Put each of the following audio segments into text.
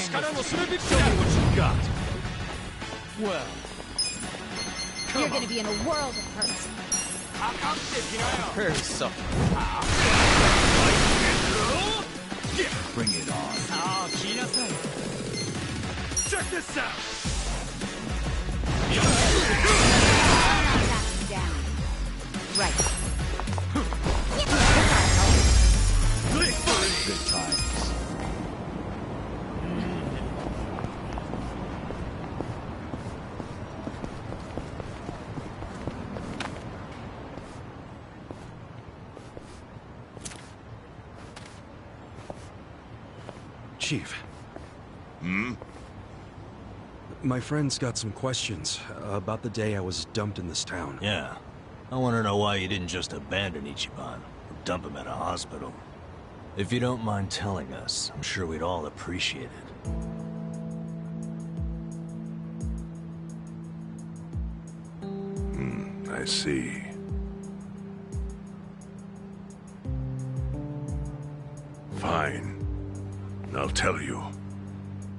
me what you got. Well, You're gonna be in a world of hurt. Very soft. Bring it on. Check this out. Down. Right. Good times. Chief. My friend's got some questions about the day I was dumped in this town. Yeah. I want to know why you didn't just abandon Ichiban, or dump him at a hospital. If you don't mind telling us, I'm sure we'd all appreciate it. I see. Fine. I'll tell you.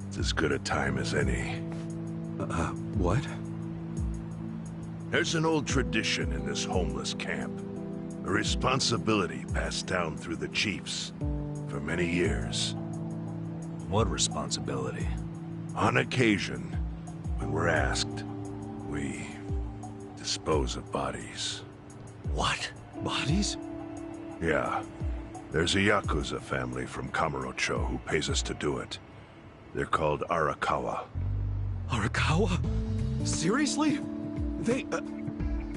It's as good a time as any. What? There's an old tradition in this homeless camp. A responsibility passed down through the chiefs for many years. What responsibility? On occasion, when we're asked, we dispose of bodies. What? Bodies? Yeah. There's a Yakuza family from Kamurocho who pays us to do it. They're called Arakawa. Arakawa? Seriously? They,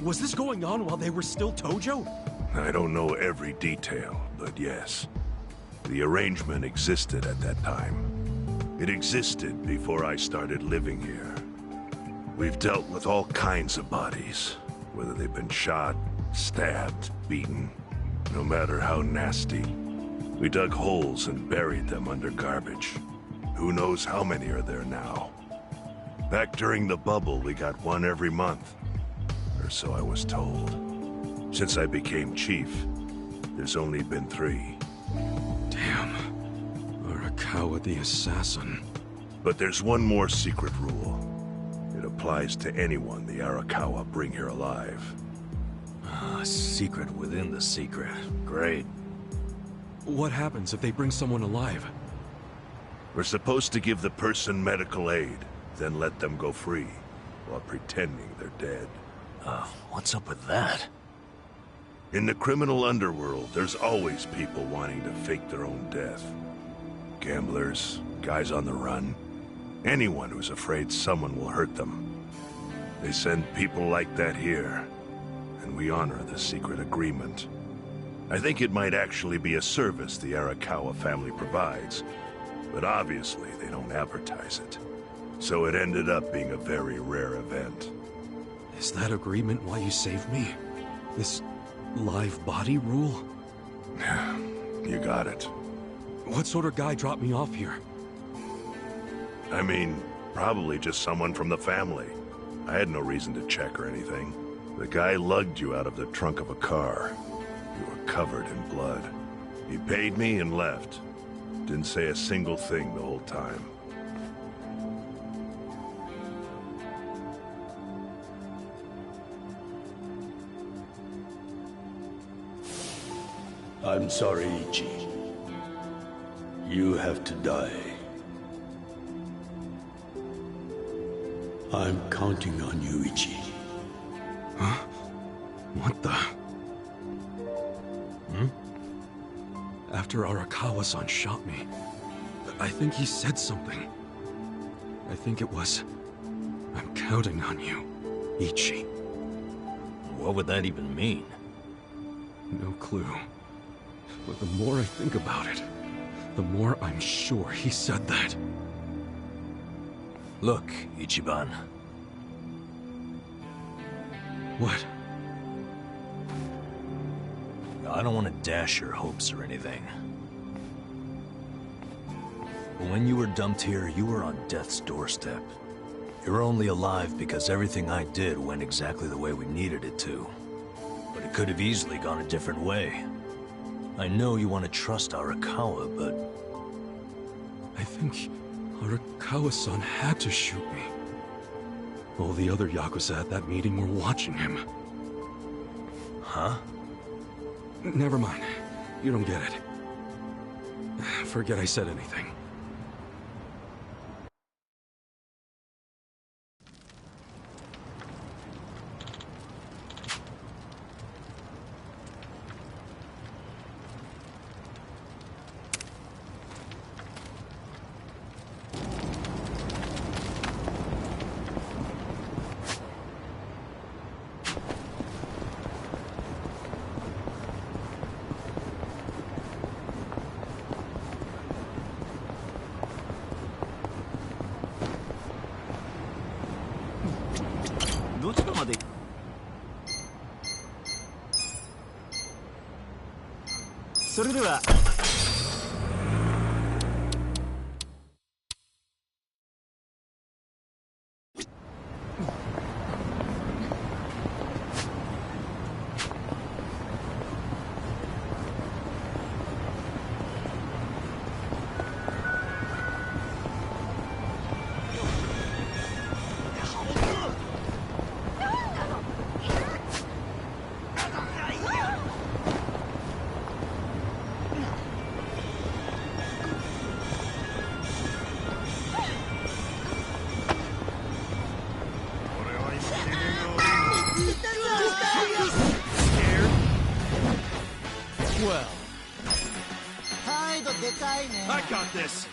was this going on while they were still Tojo? I don't know every detail, but yes. The arrangement existed at that time. It existed before I started living here. We've dealt with all kinds of bodies, whether they've been shot, stabbed, beaten, no matter how nasty. We dug holes and buried them under garbage. Who knows how many are there now? Back during the bubble, we got one every month. Or so I was told. Since I became chief, there's only been 3. Damn. Arakawa the assassin. But there's one more secret rule. It applies to anyone the Arakawa bring here alive. A secret within the secret. Great. What happens if they bring someone alive? We're supposed to give the person medical aid, then let them go free, while pretending they're dead. What's up with that? In the criminal underworld, there's always people wanting to fake their own death. Gamblers, guys on the run, anyone who's afraid someone will hurt them. They send people like that here, and we honor the secret agreement. I think it might actually be a service the Arakawa family provides, but obviously they don't advertise it. So it ended up being a very rare event. Is that agreement why you saved me? This live body rule? You got it. What sort of guy dropped me off here? I mean, probably just someone from the family. I had no reason to check or anything. The guy lugged you out of the trunk of a car. You were covered in blood. He paid me and left. Didn't say a single thing the whole time. I'm sorry, Ichi. You have to die. I'm counting on you, Ichi. Huh? What the? After Arakawa-san shot me, I think he said something. I think it was, I'm counting on you, Ichi. What would that even mean? No clue. But the more I think about it, the more I'm sure he said that. Look, Ichiban. What? I don't want to dash your hopes or anything. But when you were dumped here, you were on death's doorstep. You're only alive because everything I did went exactly the way we needed it to. But it could have easily gone a different way. I know you want to trust Arakawa, but... I think Arakawa-san had to shoot me. All the other Yakuza at that meeting were watching him. Huh? Never mind. You don't get it. Forget I said anything. Well, I got this.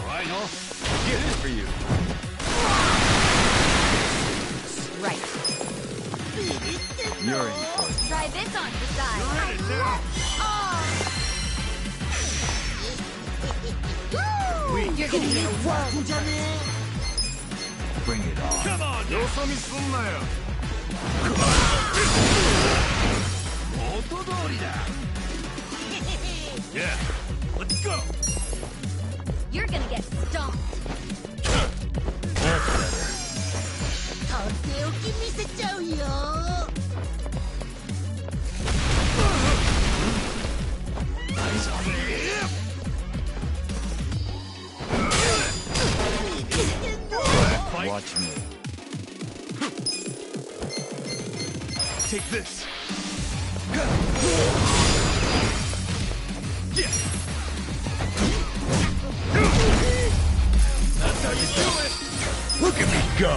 I know. Get it for you. Right. You're in for it. Try this on the side. You're in it now. You're gonna be in a world of hurt. Bring it on. Come on. Yeah. Let's go. You're gonna get stomped. Eyes on me. Watch me. Take this. That's how you do it. Look at me go!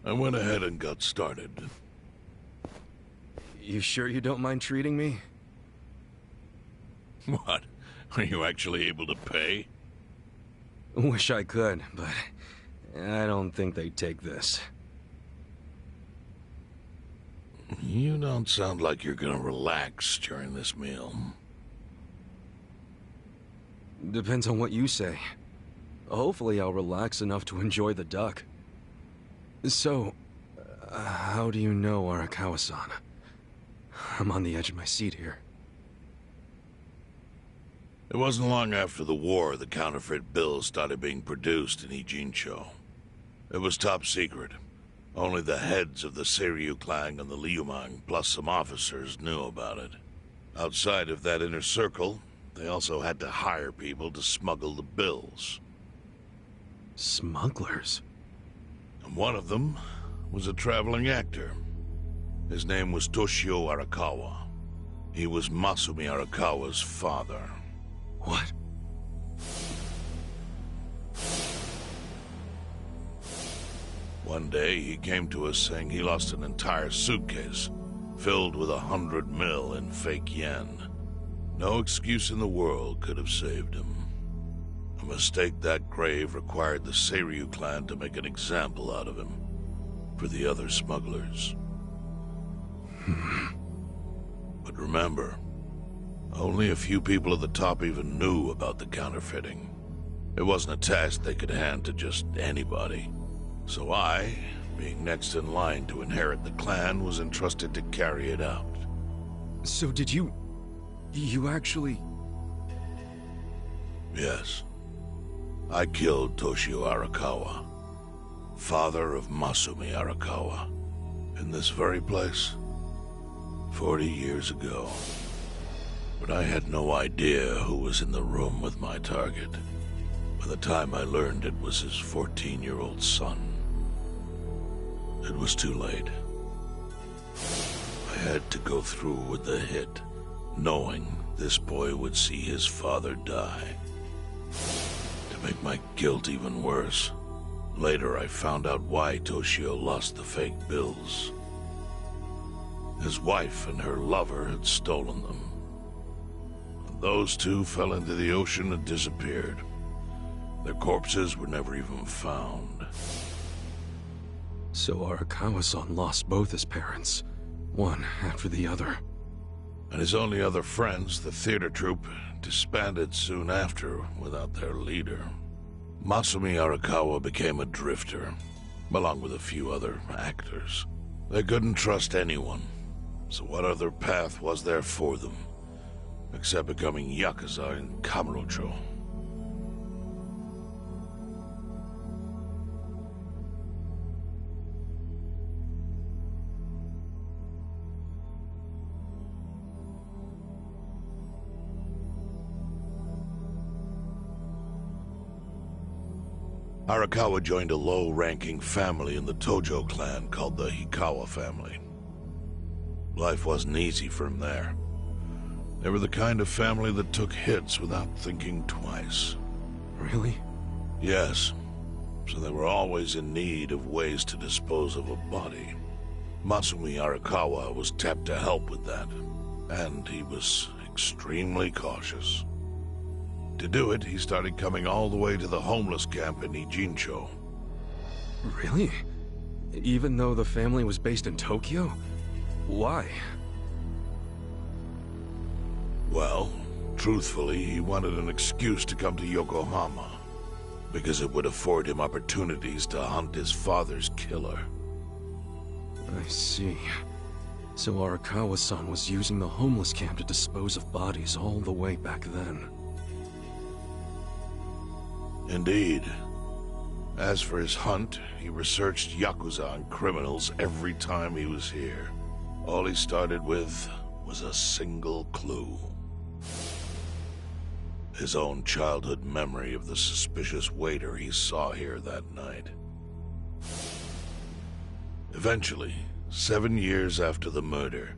I went ahead and got started. You sure you don't mind treating me? What? Are you actually able to pay? Wish I could, but I don't think they'd take this. You don't sound like you're gonna relax during this meal. Depends on what you say. Hopefully I'll relax enough to enjoy the duck. So, how do you know Arakawa-san? I'm on the edge of my seat here. It wasn't long after the war the counterfeit bills started being produced in Ijincho. It was top secret. Only the heads of the Seiryu clan and the Liumang, plus some officers, knew about it. Outside of that inner circle, they also had to hire people to smuggle the bills. Smugglers? And one of them was a traveling actor. His name was Toshio Arakawa. He was Masumi Arakawa's father. What? One day, he came to us saying he lost an entire suitcase filled with 100 mil in fake yen. No excuse in the world could have saved him. A mistake that grave required the Seiryu clan to make an example out of him for the other smugglers. But remember, only a few people at the top even knew about the counterfeiting. It wasn't a task they could hand to just anybody. So I, being next in line to inherit the clan, was entrusted to carry it out. So did you actually... Yes. I killed Toshio Arakawa, father of Masumi Arakawa, in this very place, 40 years ago. But I had no idea who was in the room with my target. By the time I learned it was his 14-year-old son, it was too late. I had to go through with the hit, knowing this boy would see his father die. To make my guilt even worse, later I found out why Toshio lost the fake bills. His wife and her lover had stolen them. And those two fell into the ocean and disappeared. Their corpses were never even found. So Arakawa-san lost both his parents, one after the other. And his only other friends, the theater troupe, disbanded soon after without their leader. Masumi Arakawa became a drifter, along with a few other actors. They couldn't trust anyone, so what other path was there for them, except becoming Yakuza in Kamurocho? Arakawa joined a low-ranking family in the Tojo clan called the Hikawa family. Life wasn't easy for him there. They were the kind of family that took hits without thinking twice. Really? Yes. So they were always in need of ways to dispose of a body. Masumi Arakawa was tapped to help with that, and he was extremely cautious. To do it, he started coming all the way to the homeless camp in Ijincho. Really? Even though the family was based in Tokyo? Why? Well, truthfully, he wanted an excuse to come to Yokohama, because it would afford him opportunities to hunt his father's killer. I see. So Arakawa-san was using the homeless camp to dispose of bodies all the way back then. Indeed. As for his hunt, he researched Yakuza and criminals every time he was here. All he started with was a single clue. His own childhood memory of the suspicious waiter he saw here that night. Eventually, 7 years after the murder,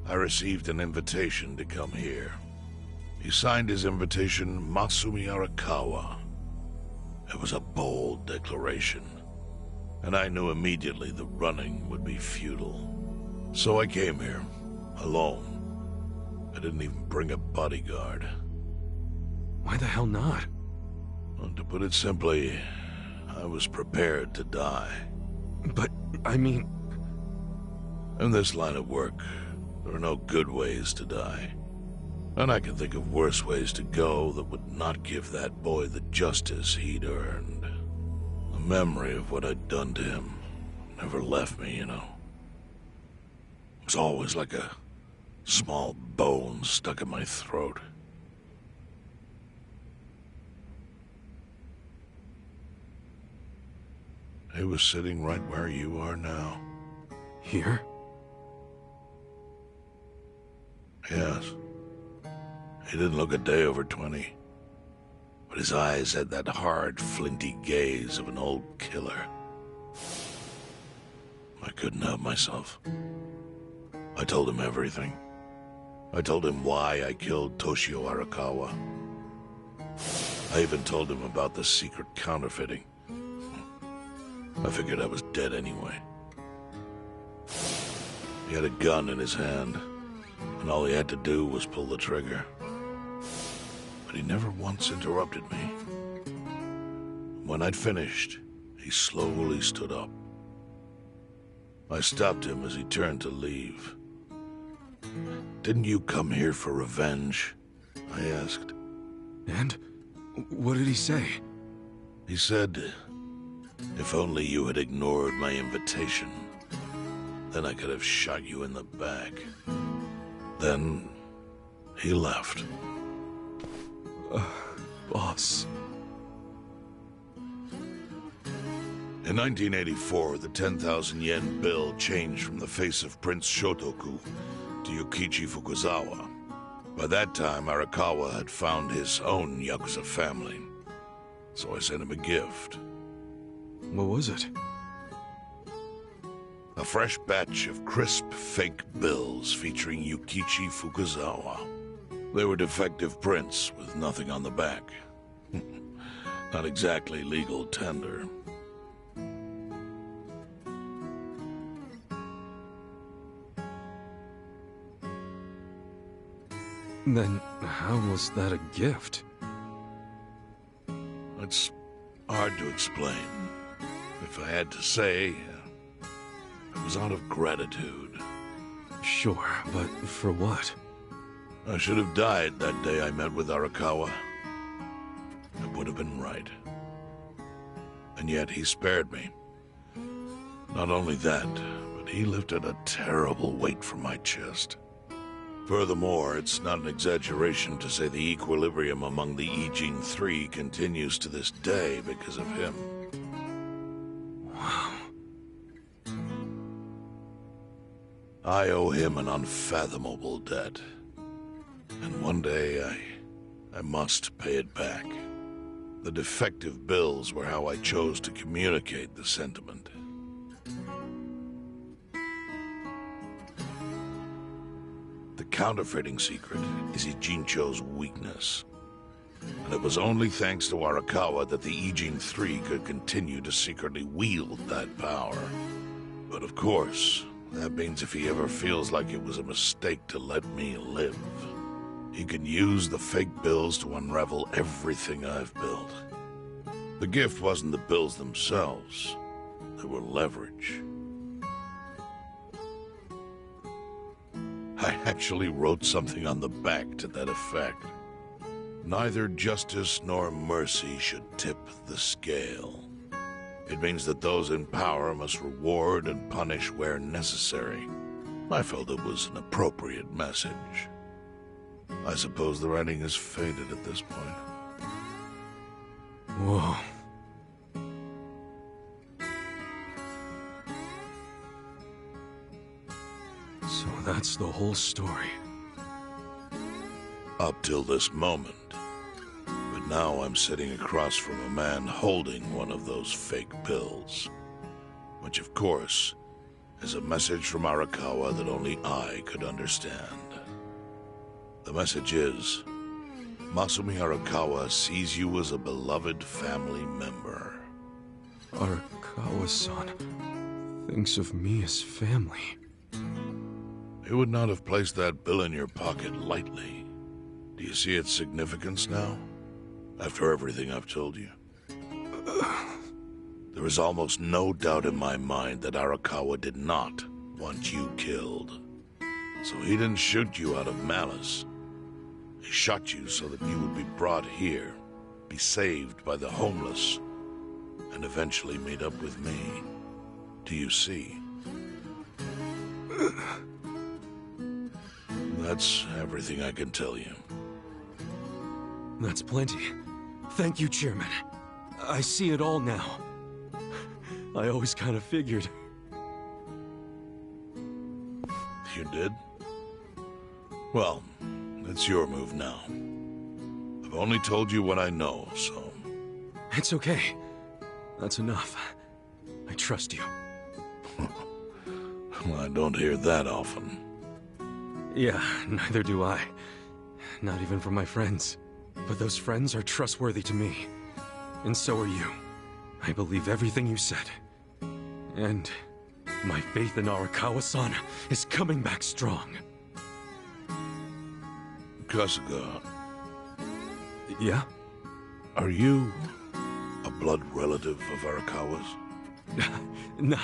I received an invitation to come here. He signed his invitation Masumi Arakawa. It was a bold declaration, and I knew immediately the running would be futile. So I came here, alone. I didn't even bring a bodyguard. Why the hell not? Well, to put it simply, I was prepared to die. But, I mean... In this line of work, there are no good ways to die. And I can think of worse ways to go that would not give that boy the justice he'd earned. The memory of what I'd done to him never left me, you know. It was always like a small bone stuck in my throat. He was sitting right where you are now. Here? Yes. He didn't look a day over 20. But his eyes had that hard, flinty gaze of an old killer. I couldn't help myself. I told him everything. I told him why I killed Toshio Arakawa. I even told him about the secret counterfeiting. I figured I was dead anyway. He had a gun in his hand, and all he had to do was pull the trigger. But he never once interrupted me. When I'd finished, he slowly stood up. I stopped him as he turned to leave. "Didn't you come here for revenge?" I asked. And? What did he say? He said, "If only you had ignored my invitation, then I could have shot you in the back." Then he left. Boss. In 1984, the 10,000 yen bill changed from the face of Prince Shotoku to Yukichi Fukuzawa. By that time, Arakawa had found his own Yakuza family, so I sent him a gift. What was it? A fresh batch of crisp, fake bills featuring Yukichi Fukuzawa. They were defective prints with nothing on the back. Not exactly legal tender. Then how was that a gift? It's hard to explain. If I had to say, it was out of gratitude. Sure, but for what? I should have died that day I met with Arakawa. It would have been right. And yet he spared me. Not only that, but he lifted a terrible weight from my chest. Furthermore, it's not an exaggeration to say the equilibrium among the Ijin Three continues to this day because of him. Wow. I owe him an unfathomable debt. And one day, I must pay it back. The defective bills were how I chose to communicate the sentiment. The counterfeiting secret is Ijincho's weakness. And it was only thanks to Arakawa that the Ijin Three could continue to secretly wield that power. But of course, that means if he ever feels like it was a mistake to let me live, he can use the fake bills to unravel everything I've built. The gift wasn't the bills themselves. They were leverage. I actually wrote something on the back to that effect. Neither justice nor mercy should tip the scale. It means that those in power must reward and punish where necessary. I felt it was an appropriate message. I suppose the writing is faded at this point. Whoa. So that's the whole story. Up till this moment. But now I'm sitting across from a man holding one of those fake bills. Which, of course, is a message from Arakawa that only I could understand. The message is, Masumi Arakawa sees you as a beloved family member. Arakawa-san thinks of me as family. He would not have placed that bill in your pocket lightly. Do you see its significance now? After everything I've told you? There is almost no doubt in my mind that Arakawa did not want you killed. So he didn't shoot you out of malice. He shot you so that you would be brought here, be saved by the homeless, and eventually meet up with me. Do you see? That's everything I can tell you. That's plenty. Thank you, Chairman. I see it all now. I always kind of figured. You did? Well, it's your move now. I've only told you what I know, so... It's okay. That's enough. I trust you. Well, I don't hear that often. Yeah, neither do I. Not even from my friends. But those friends are trustworthy to me. And so are you. I believe everything you said. And my faith in Arakawa-san is coming back strong. Kasuga, Yeah? are you a blood relative of Arakawa's? No,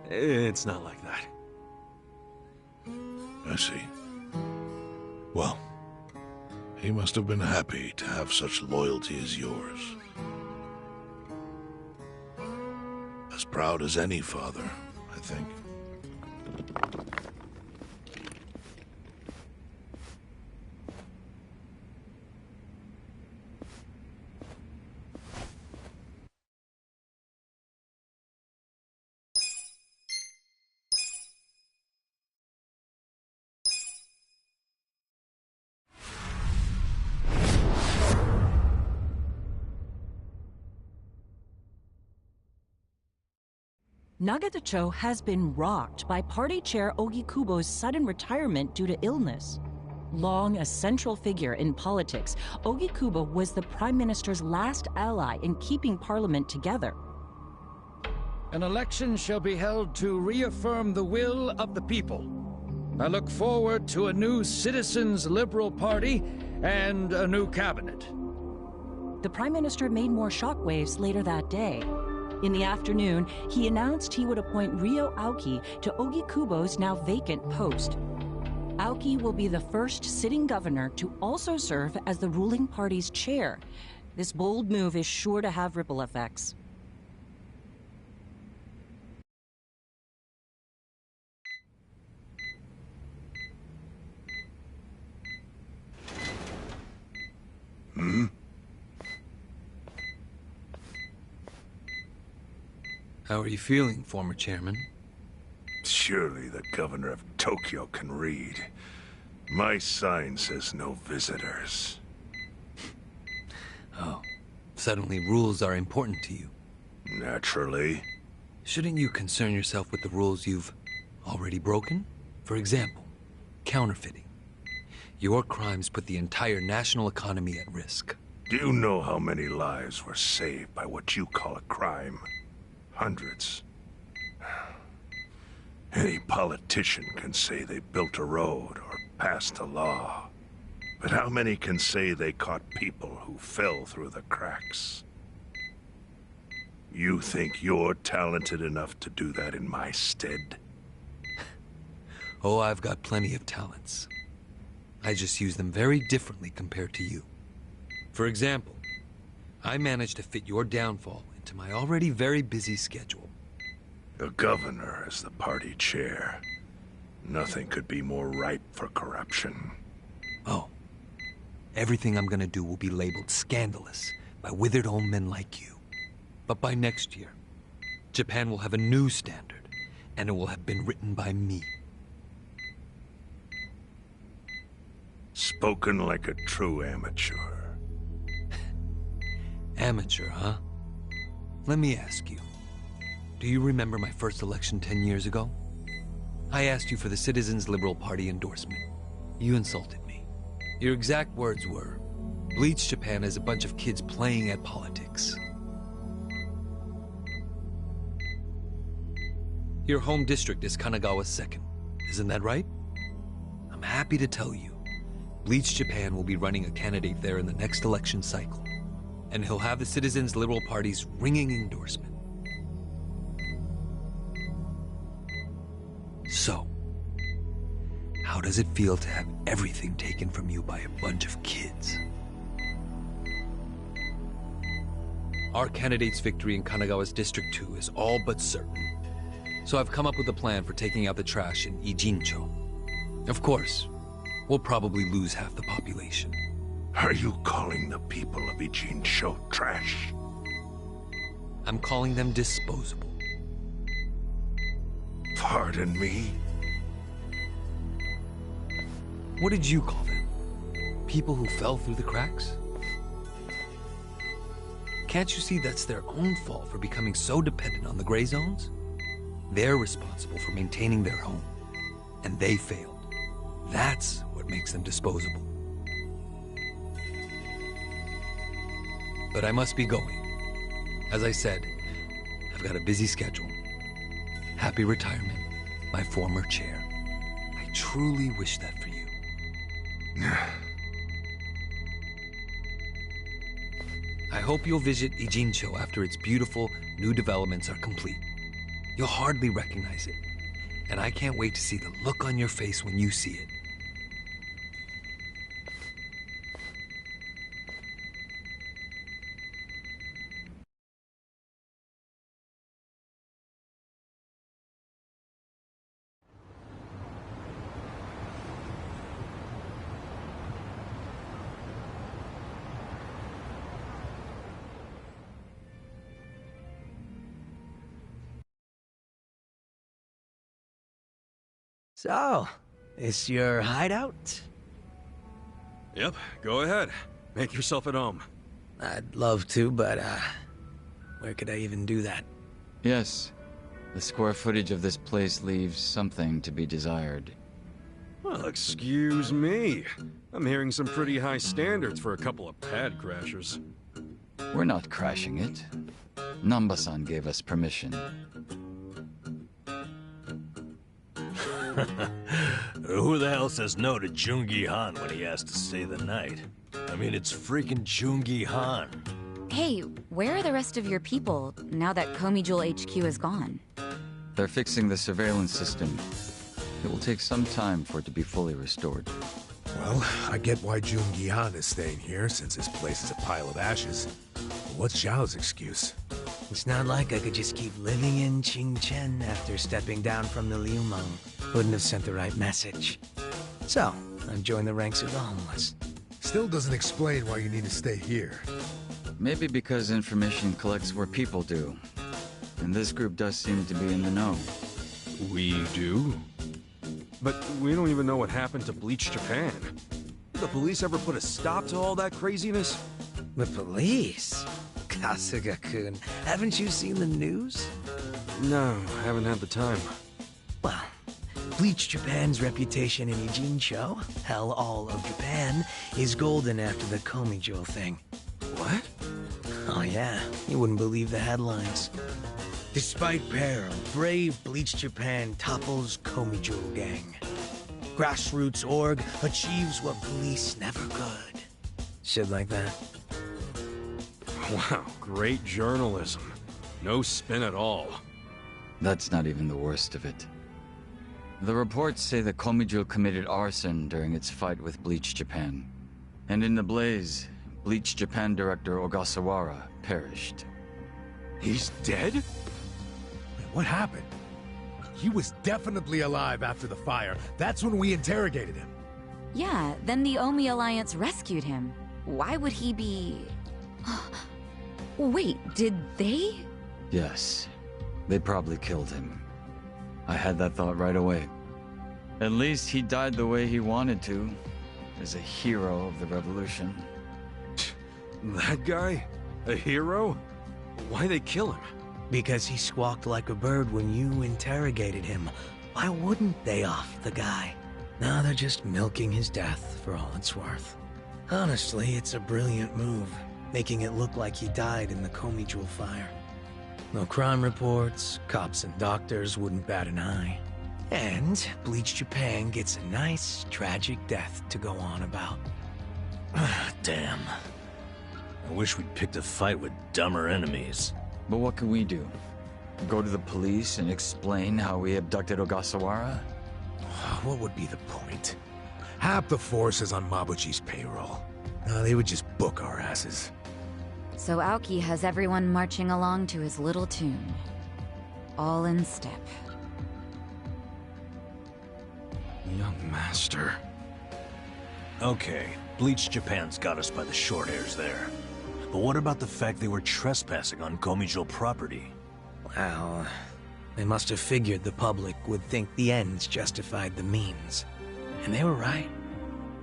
it's not like that. I see. Well, he must have been happy to have such loyalty as yours. As proud as any father, I think. Nagatacho has been rocked by party chair Ogikubo's sudden retirement due to illness. Long a central figure in politics, Ogikubo was the Prime Minister's last ally in keeping Parliament together. An election shall be held to reaffirm the will of the people. I look forward to a new Citizens' Liberal Party and a new cabinet. The Prime Minister made more shockwaves later that day. In the afternoon, he announced he would appoint Ryo Aoki to Ogikubo's now vacant post. Aoki will be the first sitting governor to also serve as the ruling party's chair. This bold move is sure to have ripple effects. How are you feeling, former chairman? Surely the governor of Tokyo can read. My sign says no visitors. Oh, suddenly rules are important to you. Naturally. Shouldn't you concern yourself with the rules you've already broken? For example, counterfeiting. Your crimes put the entire national economy at risk. Do you know how many lives were saved by what you call a crime? Hundreds. Any politician can say they built a road or passed a law. But how many can say they caught people who fell through the cracks? You think you're talented enough to do that in my stead? Oh, I've got plenty of talents. I just use them very differently compared to you. For example, I managed to fit your downfall into my already very busy schedule. The governor is the party chair. Nothing could be more ripe for corruption. Oh, everything I'm gonna do will be labeled scandalous by withered old men like you. But by next year, Japan will have a new standard, and it will have been written by me. Spoken like a true amateur. Amateur, huh? Let me ask you. Do you remember my first election 10 years ago? I asked you for the Citizens' Liberal Party endorsement. You insulted me. Your exact words were, "Bleach Japan is a bunch of kids playing at politics." Your home district is Kanagawa's second. Isn't that right? I'm happy to tell you, Bleach Japan will be running a candidate there in the next election cycle. And he'll have the Citizens' Liberal Party's ringing endorsement. So, how does it feel to have everything taken from you by a bunch of kids? Our candidate's victory in Kanagawa's District 2 is all but certain. So I've come up with a plan for taking out the trash in Ijincho. Of course, we'll probably lose half the population. Are you calling the people of Ijincho trash? I'm calling them disposable. Pardon me? What did you call them? People who fell through the cracks? Can't you see that's their own fault for becoming so dependent on the gray zones? They're responsible for maintaining their home, and they failed. That's what makes them disposable. But I must be going. As I said, I've got a busy schedule. Happy retirement, my former chair. I truly wish that for you. I hope you'll visit Ijincho after its beautiful new developments are complete. You'll hardly recognize it, and I can't wait to see the look on your face when you see it. So, is your hideout? Yep, go ahead. Make yourself at home. I'd love to, but, where could I even do that? Yes. The square footage of this place leaves something to be desired. Well, excuse me. I'm hearing some pretty high standards for a couple of pad crashers. We're not crashing it. Namba-san gave us permission. Who the hell says no to Jungi Han when he has to stay the night? I mean, it's freaking Jungi Han. Hey, where are the rest of your people now that Komi Jewel HQ is gone? They're fixing the surveillance system. It will take some time for it to be fully restored. Well, I get why Jungi Han is staying here, since his place is a pile of ashes. But what's Zhao's excuse? It's not like I could just keep living in Qingchen after stepping down from the Liumeng. Wouldn't have sent the right message. So, I've joined the ranks of the homeless. Still doesn't explain why you need to stay here. Maybe because information collects where people do. And this group does seem to be in the know. We do? But we don't even know what happened to Bleach Japan. Did the police ever put a stop to all that craziness? The police? Kasuga-kun, haven't you seen the news? No, haven't had the time. Well, Bleach Japan's reputation in Ijincho, hell all of Japan, is golden after the Komi Jewel thing. What? Oh yeah, you wouldn't believe the headlines. Despite peril, brave Bleach Japan topples Komi Jewel gang. Grassroots org achieves what police never could. Shit like that. Wow, great journalism. No spin at all. That's not even the worst of it. The reports say that Komijo committed arson during its fight with Bleach Japan. And in the blaze, Bleach Japan director Ogasawara perished. He's dead? What happened? He was definitely alive after the fire. That's when we interrogated him. Yeah, then the Omi Alliance rescued him. Why would he be... Wait, did they? Yes. They probably killed him. I had that thought right away. At least he died the way he wanted to, as a hero of the revolution. That guy? A hero? Why'd they kill him? Because he squawked like a bird when you interrogated him. Why wouldn't they off the guy? Now they're just milking his death for all it's worth. Honestly, it's a brilliant move, making it look like he died in the Komi Jewel fire. No crime reports, cops and doctors wouldn't bat an eye. And Bleach Japan gets a nice, tragic death to go on about. Damn. I wish we'd picked a fight with dumber enemies. But what can we do? Go to the police and explain how we abducted Ogasawara? What would be the point? Half the force is on Mabuchi's payroll. They would just book our asses. So Aoki has everyone marching along to his little tune. All in step. Young master. Okay, Bleach Japan's got us by the short hairs there. But what about the fact they were trespassing on Komijo property? Well, They must have figured the public would think the ends justified the means. And they were right.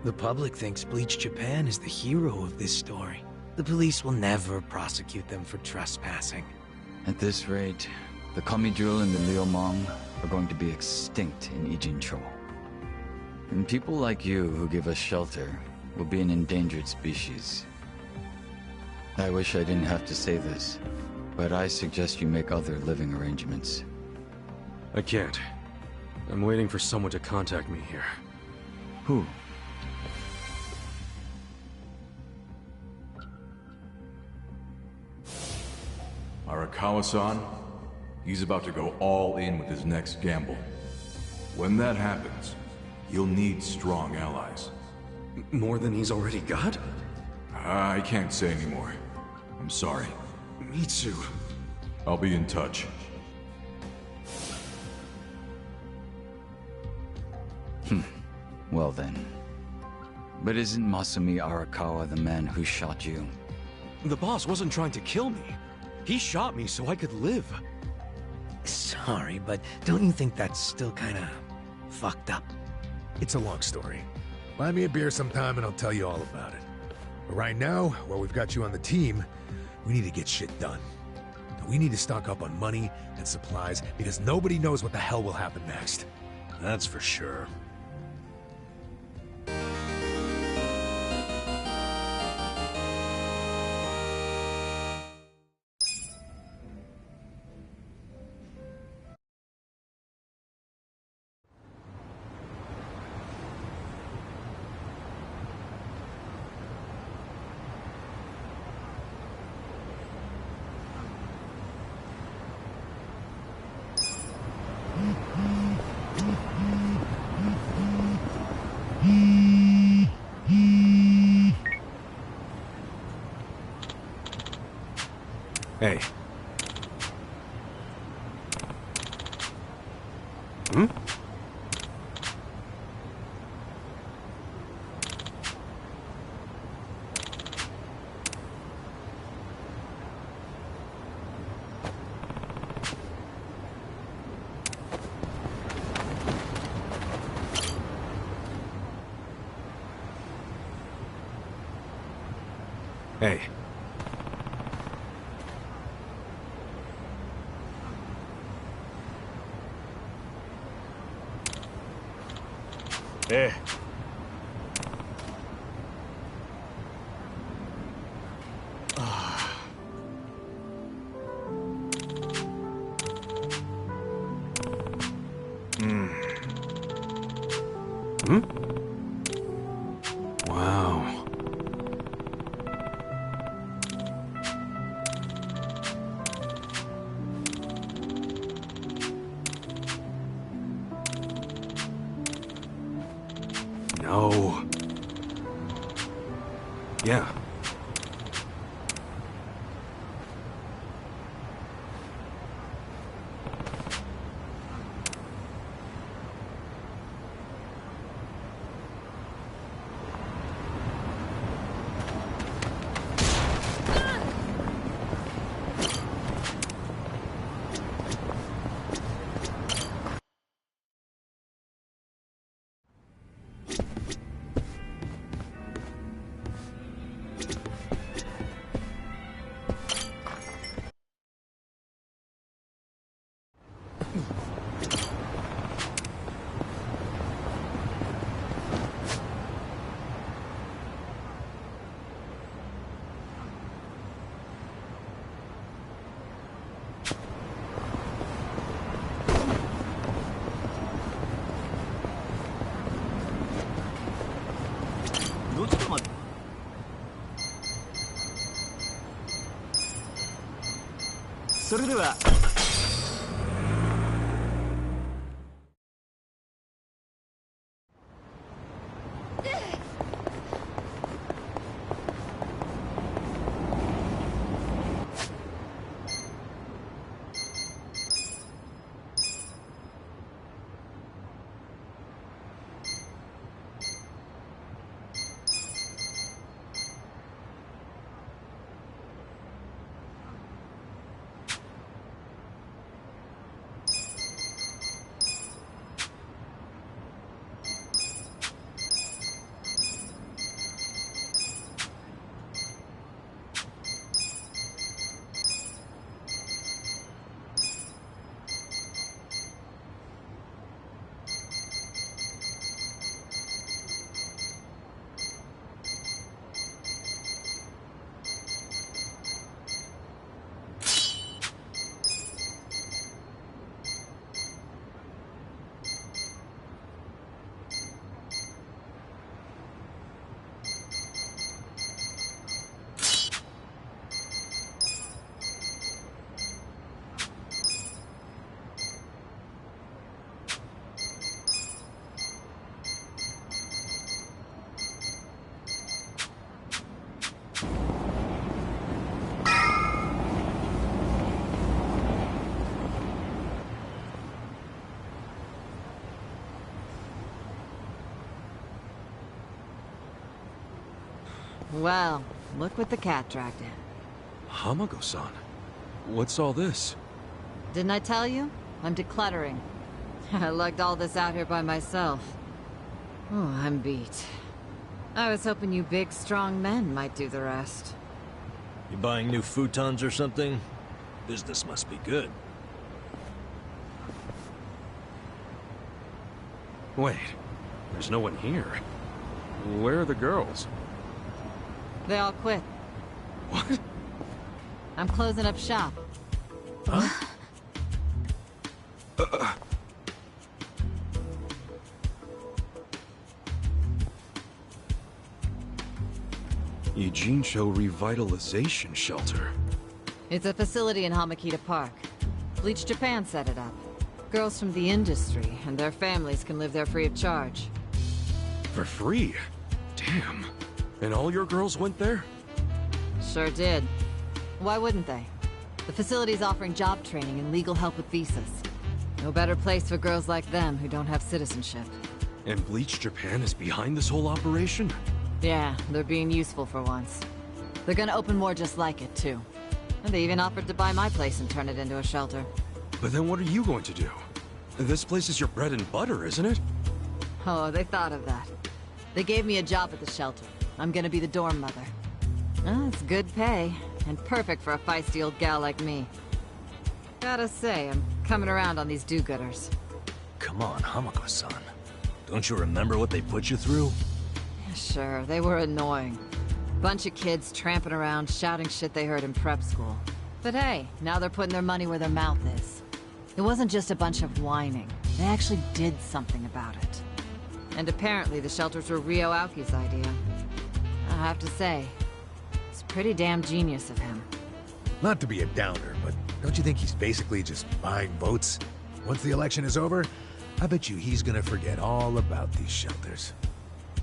The public thinks Bleach Japan is the hero of this story. The police will never prosecute them for trespassing. At this rate, the Komijul and the Liumang are going to be extinct in Ijincho. And people like you who give us shelter will be an endangered species. I wish I didn't have to say this, but I suggest you make other living arrangements. I can't. I'm waiting for someone to contact me here. Who? Arakawa-san, he's about to go all in with his next gamble. When that happens, you'll need strong allies. More than he's already got? I can't say anymore. I'm sorry. Mitsu. I'll be in touch. Well then. But isn't Masumi Arakawa the man who shot you? The boss wasn't trying to kill me. He shot me so I could live. Sorry, but don't you think that's still kinda fucked up? It's a long story. Buy me a beer sometime and I'll tell you all about it. But right now, while we've got you on the team, we need to get shit done. We need to stock up on money and supplies because nobody knows what the hell will happen next. That's for sure. Hey. Hmm? Hey. Hey. Hmm? Wow. No. Yeah. Well, look what the cat dragged in. Hamago-san, what's all this? Didn't I tell you? I'm decluttering. I lugged all this out here by myself. Oh, I'm beat. I was hoping you big, strong men might do the rest. You buying new futons or something? Business must be good. Wait, there's no one here. Where are the girls? They all quit. What? I'm closing up shop. Huh? Ijincho Revitalization Shelter. It's a facility in Hamakita Park. Bleach Japan set it up. Girls from the industry and their families can live there free of charge. For free? Damn. And all your girls went there? Sure did. Why wouldn't they? The facility's offering job training and legal help with visas. No better place for girls like them who don't have citizenship. And Bleach Japan is behind this whole operation? Yeah, they're being useful for once. They're gonna open more just like it, too. And they even offered to buy my place and turn it into a shelter. But then what are you going to do? This place is your bread and butter, isn't it? Oh, they thought of that. They gave me a job at the shelter. I'm gonna be the dorm mother. Oh, it's good pay, and perfect for a feisty old gal like me. Gotta say, I'm coming around on these do-gooders. Come on, Hamako-san. Don't you remember what they put you through? Sure, they were annoying. Bunch of kids tramping around, shouting shit they heard in prep school. But hey, now they're putting their money where their mouth is. It wasn't just a bunch of whining. They actually did something about it. And apparently the shelters were Ryo Aoki's idea. I have to say, it's pretty damn genius of him. Not to be a downer, but don't you think he's basically just buying votes? Once the election is over, I bet you he's gonna forget all about these shelters.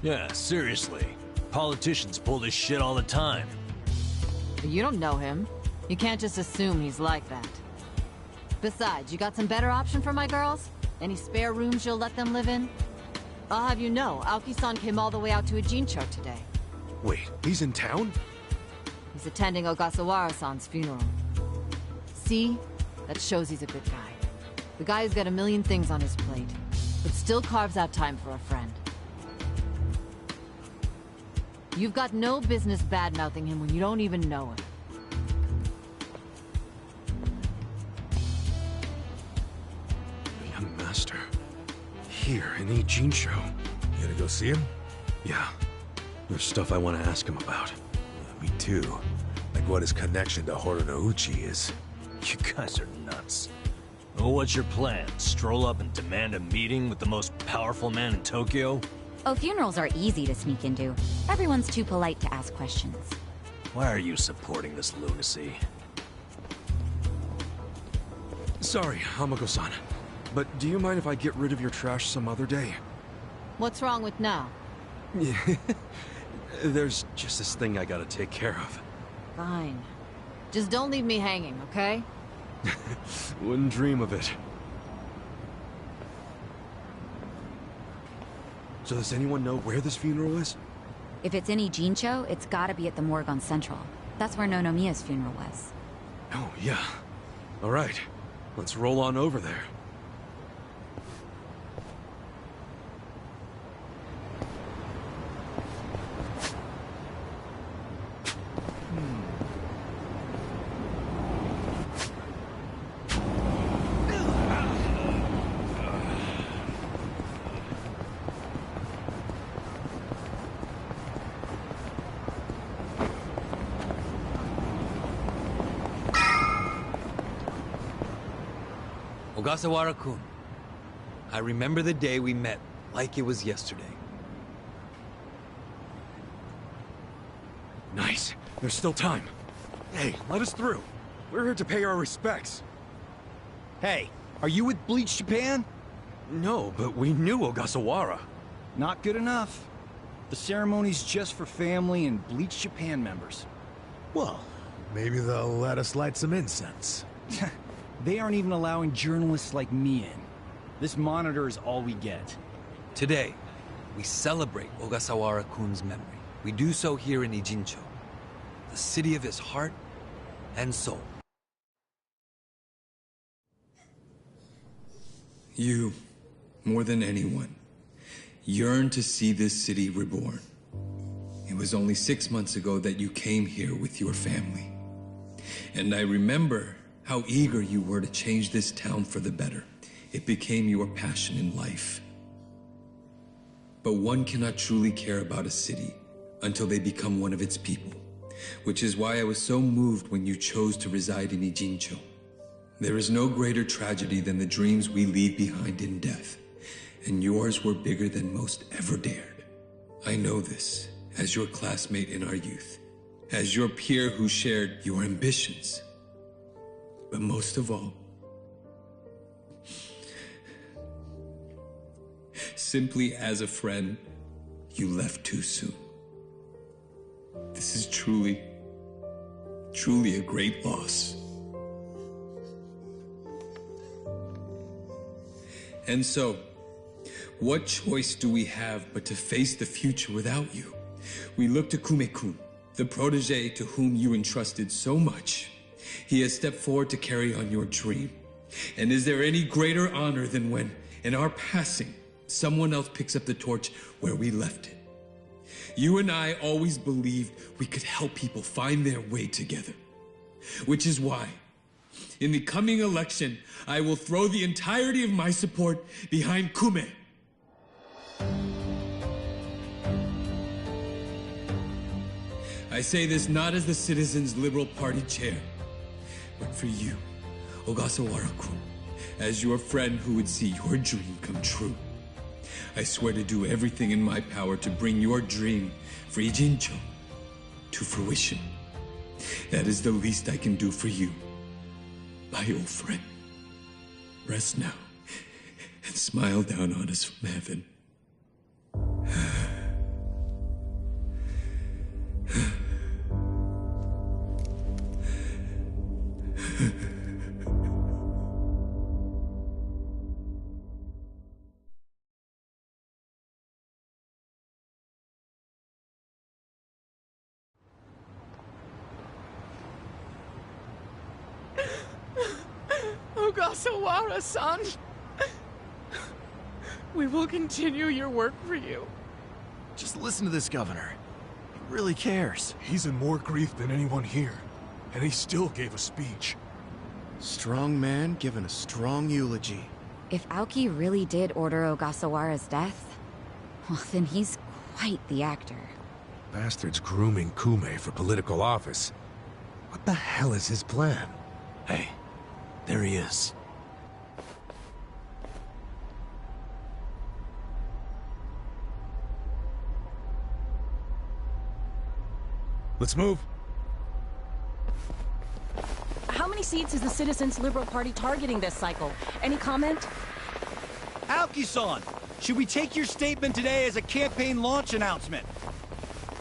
Yeah, seriously. Politicians pull this shit all the time. You don't know him. You can't just assume he's like that. Besides, you got some better option for my girls? Any spare rooms you'll let them live in? I'll have you know, Aoki-san came all the way out to Ijincho today. Wait, he's in town? He's attending Ogasawara-san's funeral. See? That shows he's a good guy. The guy's got a million things on his plate, but still carves out time for a friend. You've got no business bad-mouthing him when you don't even know him. The young master. Here in Ijincho. You gonna go see him? Yeah. There's stuff I want to ask him about. Me too. Like what his connection to Horonouchi is. You guys are nuts. Well, what's your plan? Stroll up and demand a meeting with the most powerful man in Tokyo? Oh, funerals are easy to sneak into. Everyone's too polite to ask questions. Why are you supporting this lunacy? Sorry, Hamako-san. But do you mind if I get rid of your trash some other day? What's wrong with now? Yeah. There's just this thing I gotta take care of. Fine. Just don't leave me hanging, okay? Wouldn't dream of it. So does anyone know where this funeral is? If it's in Ijincho, it's gotta be at the morgue on Central. That's where Nonomiya's funeral was. Oh, yeah. All right. Let's roll on over there. Ogasawara-kun, I remember the day we met like it was yesterday. Nice. There's still time. Hey, let us through. We're here to pay our respects. Hey, are you with Bleach Japan? No, but we knew Ogasawara. Not good enough. The ceremony's just for family and Bleach Japan members. Well, maybe they'll let us light some incense. They aren't even allowing journalists like me in. This monitor is all we get. Today, we celebrate Ogasawara-kun's memory. We do so here in Ijincho, the city of his heart and soul. You, more than anyone, yearn to see this city reborn. It was only 6 months ago that you came here with your family. And I remember how eager you were to change this town for the better. It became your passion in life. But one cannot truly care about a city until they become one of its people, which is why I was so moved when you chose to reside in Ijincho. There is no greater tragedy than the dreams we leave behind in death, and yours were bigger than most ever dared. I know this as your classmate in our youth, as your peer who shared your ambitions. But most of all, simply as a friend, you left too soon. This is truly, truly a great loss. And so, what choice do we have but to face the future without you? We look to Kume-kun, the protege to whom you entrusted so much. He has stepped forward to carry on your dream. And is there any greater honor than when, in our passing, someone else picks up the torch where we left it? You and I always believed we could help people find their way together. Which is why, in the coming election, I will throw the entirety of my support behind Kume. I say this not as the Citizens Liberal Party chair, but for you, Ogasawara-kun, as your friend who would see your dream come true. I swear to do everything in my power to bring your dream for Ijincho to fruition. That is the least I can do for you, my old friend. Rest now and smile down on us from heaven. Ogasawara-san, we will continue your work for you. Just listen to this governor. He really cares. He's in more grief than anyone here, and he still gave a speech. Strong man giving a strong eulogy. If Aoki really did order Ogasawara's death, well, then he's quite the actor. Bastard's grooming Kume for political office. What the hell is his plan? Hey, there he is. Let's move. How many seats is the Citizens Liberal Party targeting this cycle? Any comment? Aoki-san, should we take your statement today as a campaign launch announcement?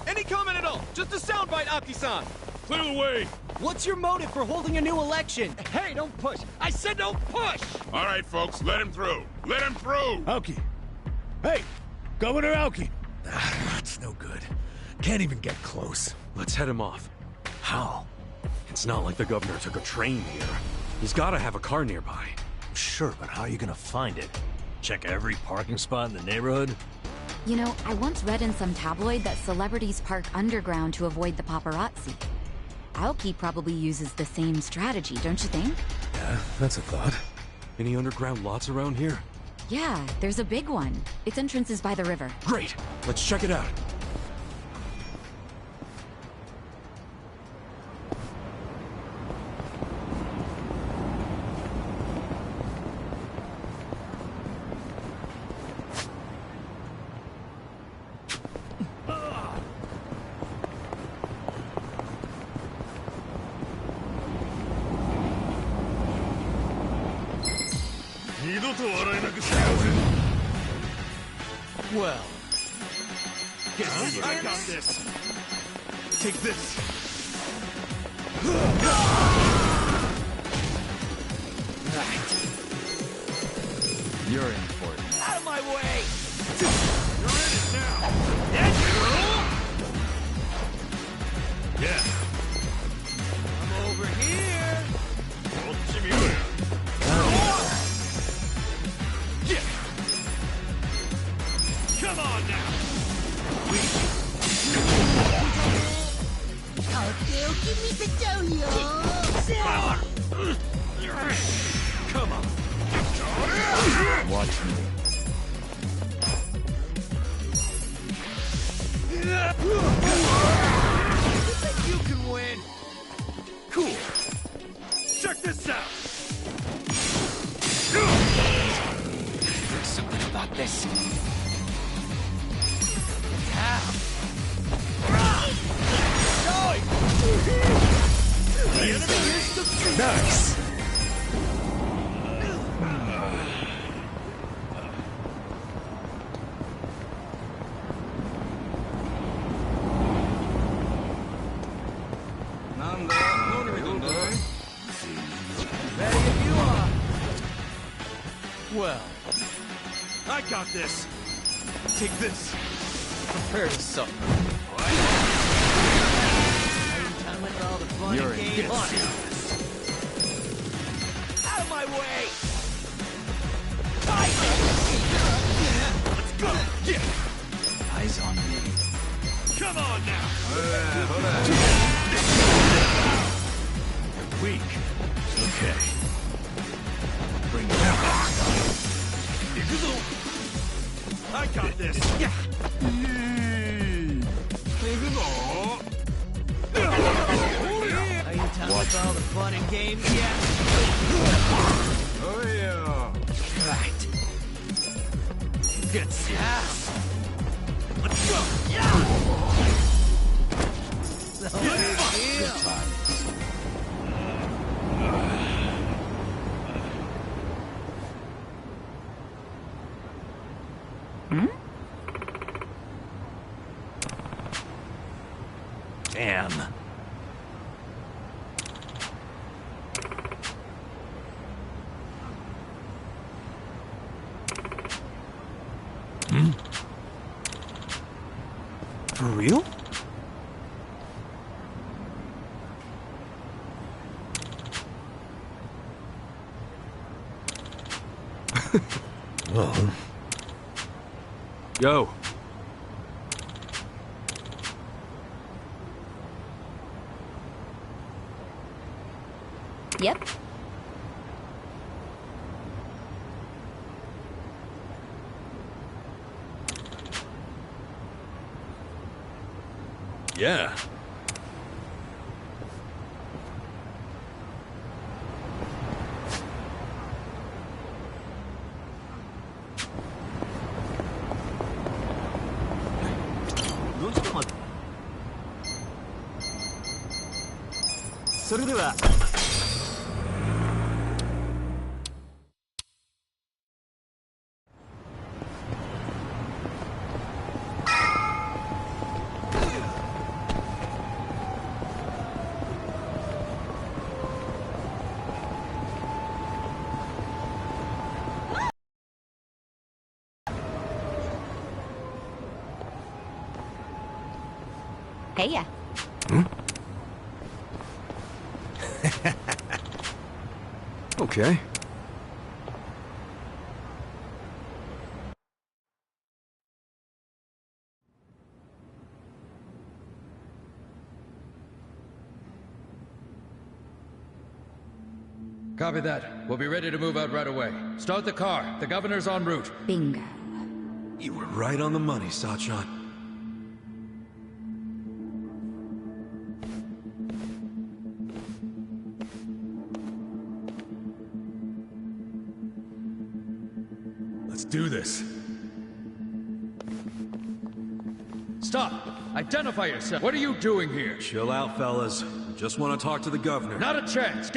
Any comment at all? Just a soundbite, Aoki-san. Clear the way. What's your motive for holding a new election? Hey, don't push. I said don't push! All right, folks, let him through. Let him through! Aoki! Hey! Governor Aoki! That's no good. Can't even get close. Let's head him off. How? It's not like the governor took a train here. He's gotta have a car nearby. Sure, but how are you gonna find it? Check every parking spot in the neighborhood? You know, I once read in some tabloid that celebrities park underground to avoid the paparazzi. Aoki probably uses the same strategy, don't you think? Yeah, that's a thought. Any underground lots around here? Yeah, there's a big one. Its entrance is by the river. Great! Let's check it out. Well, I got this. Take this. You're in for it. Out of my way! You're in it now. Come on. Watch me. You can win. Cool. Check this out. There's something about this. Nice. Ready if you are. Well, I got this. Take this. Prepare to suffer. Time with all the fun You're and in games. good Out of my way! Let's go. Yeah. Eyes on me. Come on now. You're weak. Okay. Bring it down. I got this. Yeah. Are you done with all the fun and games yet? Oh yeah. Right. Get serious. Let's go. So good times. Damn. For real? Well. Yo. Yep. Yeah. Hey ya. Okay. Copy that. We'll be ready to move out right away. Start the car. The governor's en route. Bingo. You were right on the money, Sachan. Let's do this. Stop! Identify yourself. What are you doing here? Chill out, fellas. Just want to talk to the governor. Not a chance.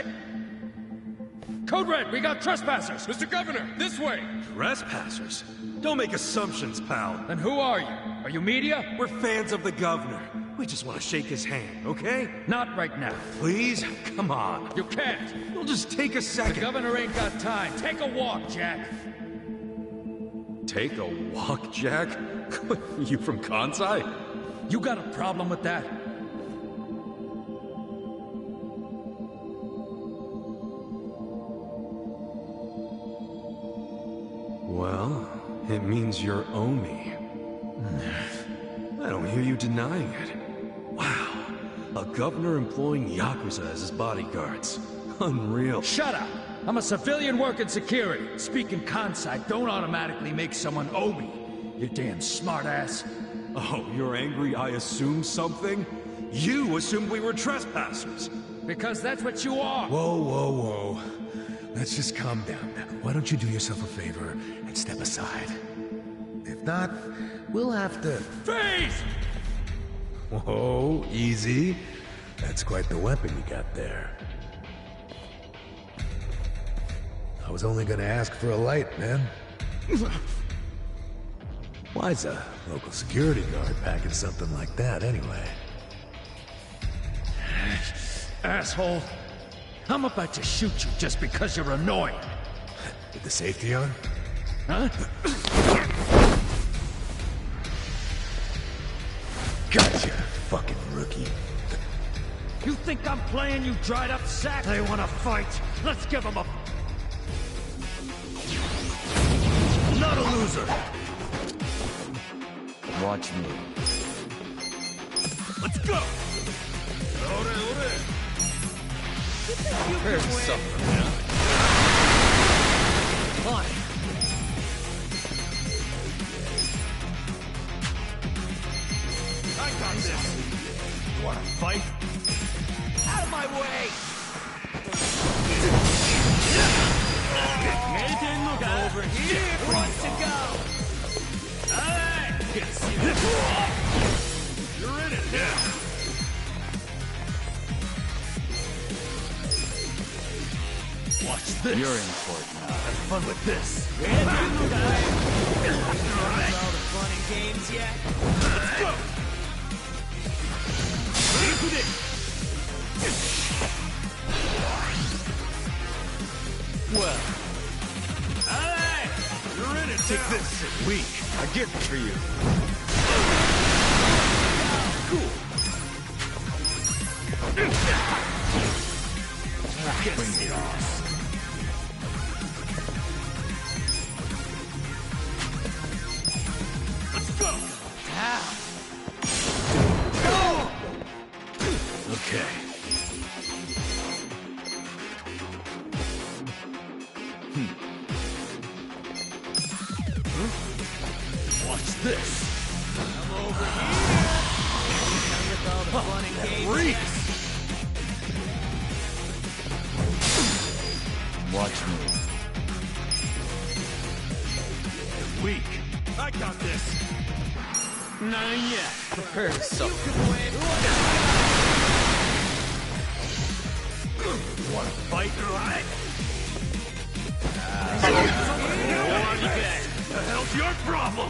Code Red, we got trespassers. Mr. Governor, this way! Trespassers? Don't make assumptions, pal. Then who are you? Are you media? We're fans of the governor. We just want to shake his hand, okay? Not right now. Please? Come on. You can't. It'll just take a The second. governor ain't got time. Take a walk, Jack. Take a walk, Jack? You from Kansai? You got a problem with that? Well, it means you're Omi. I don't hear you denying it. Wow. A governor employing Yakuza as his bodyguards. Unreal. Shut up! I'm a civilian working security. Speaking Kansai don't automatically make someone owe me. You damn smartass. Oh, you're angry I assumed something? You assumed we were trespassers. Because that's what you are. Whoa, whoa, whoa. Let's just calm down. Why don't you do yourself a favor and step aside? If not, we'll have to... Freeze! Whoa, easy. That's quite the weapon you got there. I was only gonna ask for a light, man. Why's a local security guard packing something like that, anyway? Asshole. I'm about to shoot you just because you're annoying. With the safety on? Huh? Gotcha, fucking rookie. You think I'm playing, you dried up sack? They wanna fight. Let's give them a... Not a loser. Watch me. Let's go! Prepare to suffer. Fine. I got this. You wanna fight? Out of my way! Over here! Wants to go! Alright! You're in it, yeah! Watch this! You're in for it now. Have fun with this! All the fun and games yet? Let's go! Well, Alright! You're in it! take this. Weak. I get it for you. Cool. Bring it on. Let's go! Okay. Watch this! Come over here! With all the fun and games. Reeks! Watch me. Weak. I got this. Not yet. Prepare to suffer. Wanna fight, right? The hell's your problem?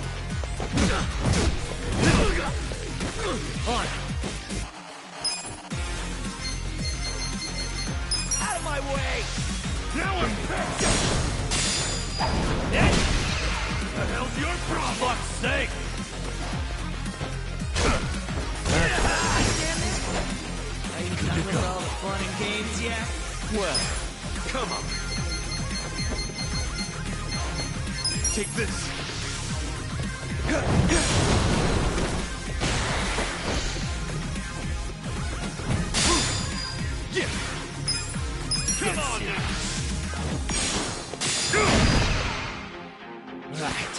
On. Out of my way! Now I'm back! The hell's your problem? Fuck's sake! Are you done with all the fun and games yet? Well, come on. Take this. Yeah. Come on now. Right.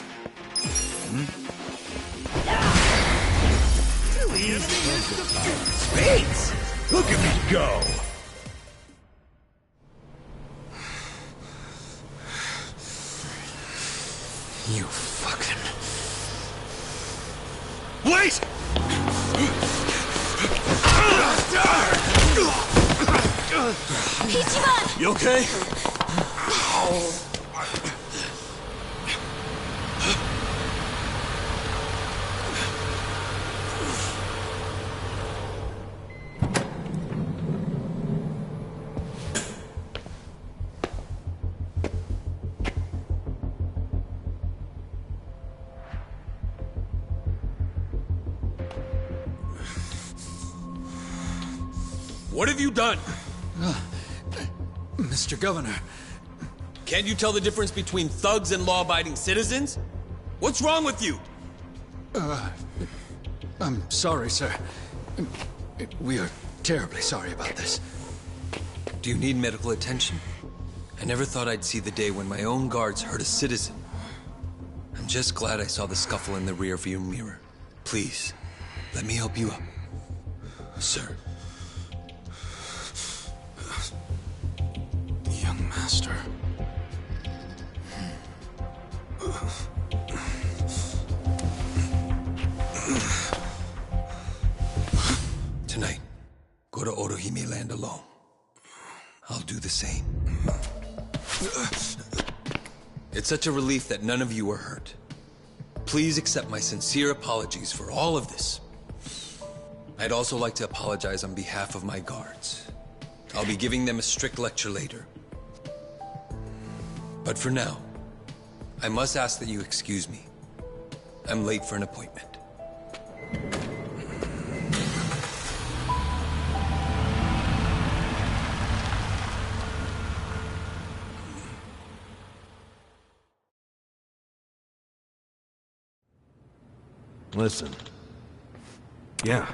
The enemy is defeated. Sweet! Look at me go! You fucking... Wait! Ichiban! You okay? What have you done? Mr. Governor. Can't you tell the difference between thugs and law-abiding citizens? What's wrong with you? I'm sorry, sir. We are terribly sorry about this. Do you need medical attention? I never thought I'd see the day when my own guards hurt a citizen. I'm just glad I saw the scuffle in the rearview mirror. Please, let me help you up. Sir. Young master. Tonight, go to Orohime Land alone. I'll do the same. It's such a relief that none of you are hurt. Please accept my sincere apologies for all of this. I'd also like to apologize on behalf of my guards. I'll be giving them a strict lecture later. But for now, I must ask that you excuse me. I'm late for an appointment. Listen. Yeah.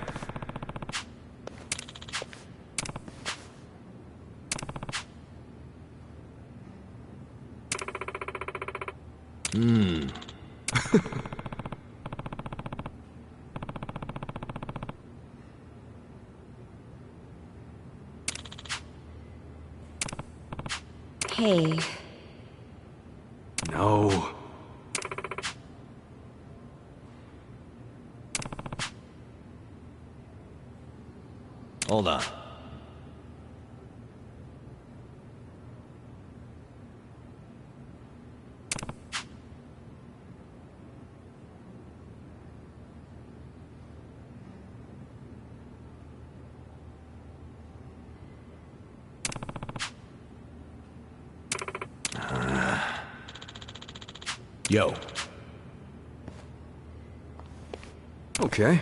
Hey. No. Hold on. Yo. Okay.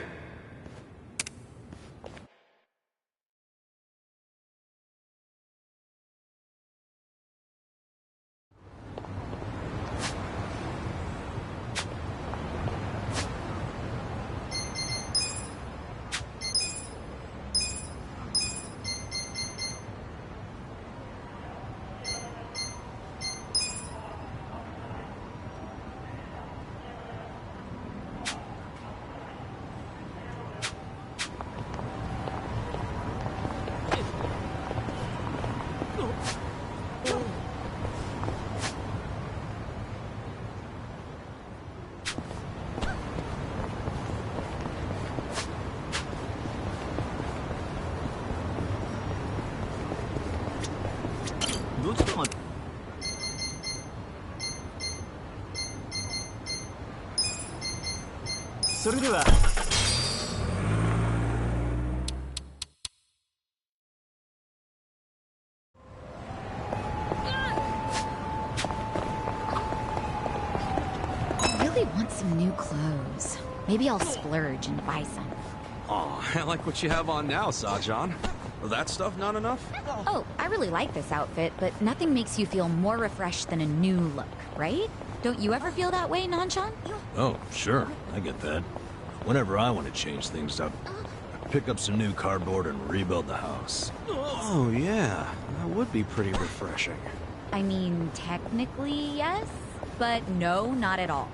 I really want some new clothes. Maybe I'll splurge and buy some. Aw, I like what you have on now, Sajan. That stuff not enough? Oh, I really like this outfit, but nothing makes you feel more refreshed than a new look, right? Don't you ever feel that way, Nanshan? Oh, sure. I get that. Whenever I want to change things up, I pick up some new cardboard and rebuild the house. Oh, yeah. That would be pretty refreshing. I mean, technically, yes, but no, not at all.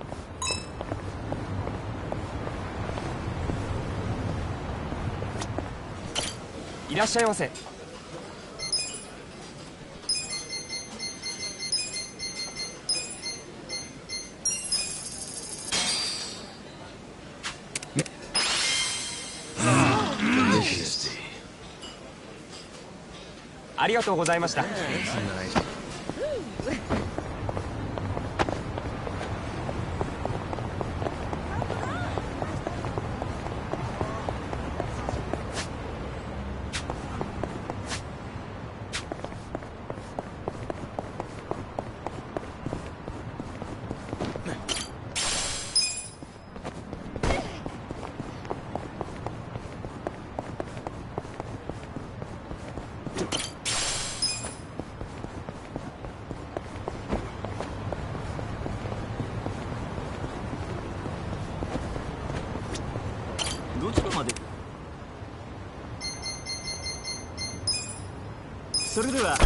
Delicious. ありがとうございました。どちらまで？それでは。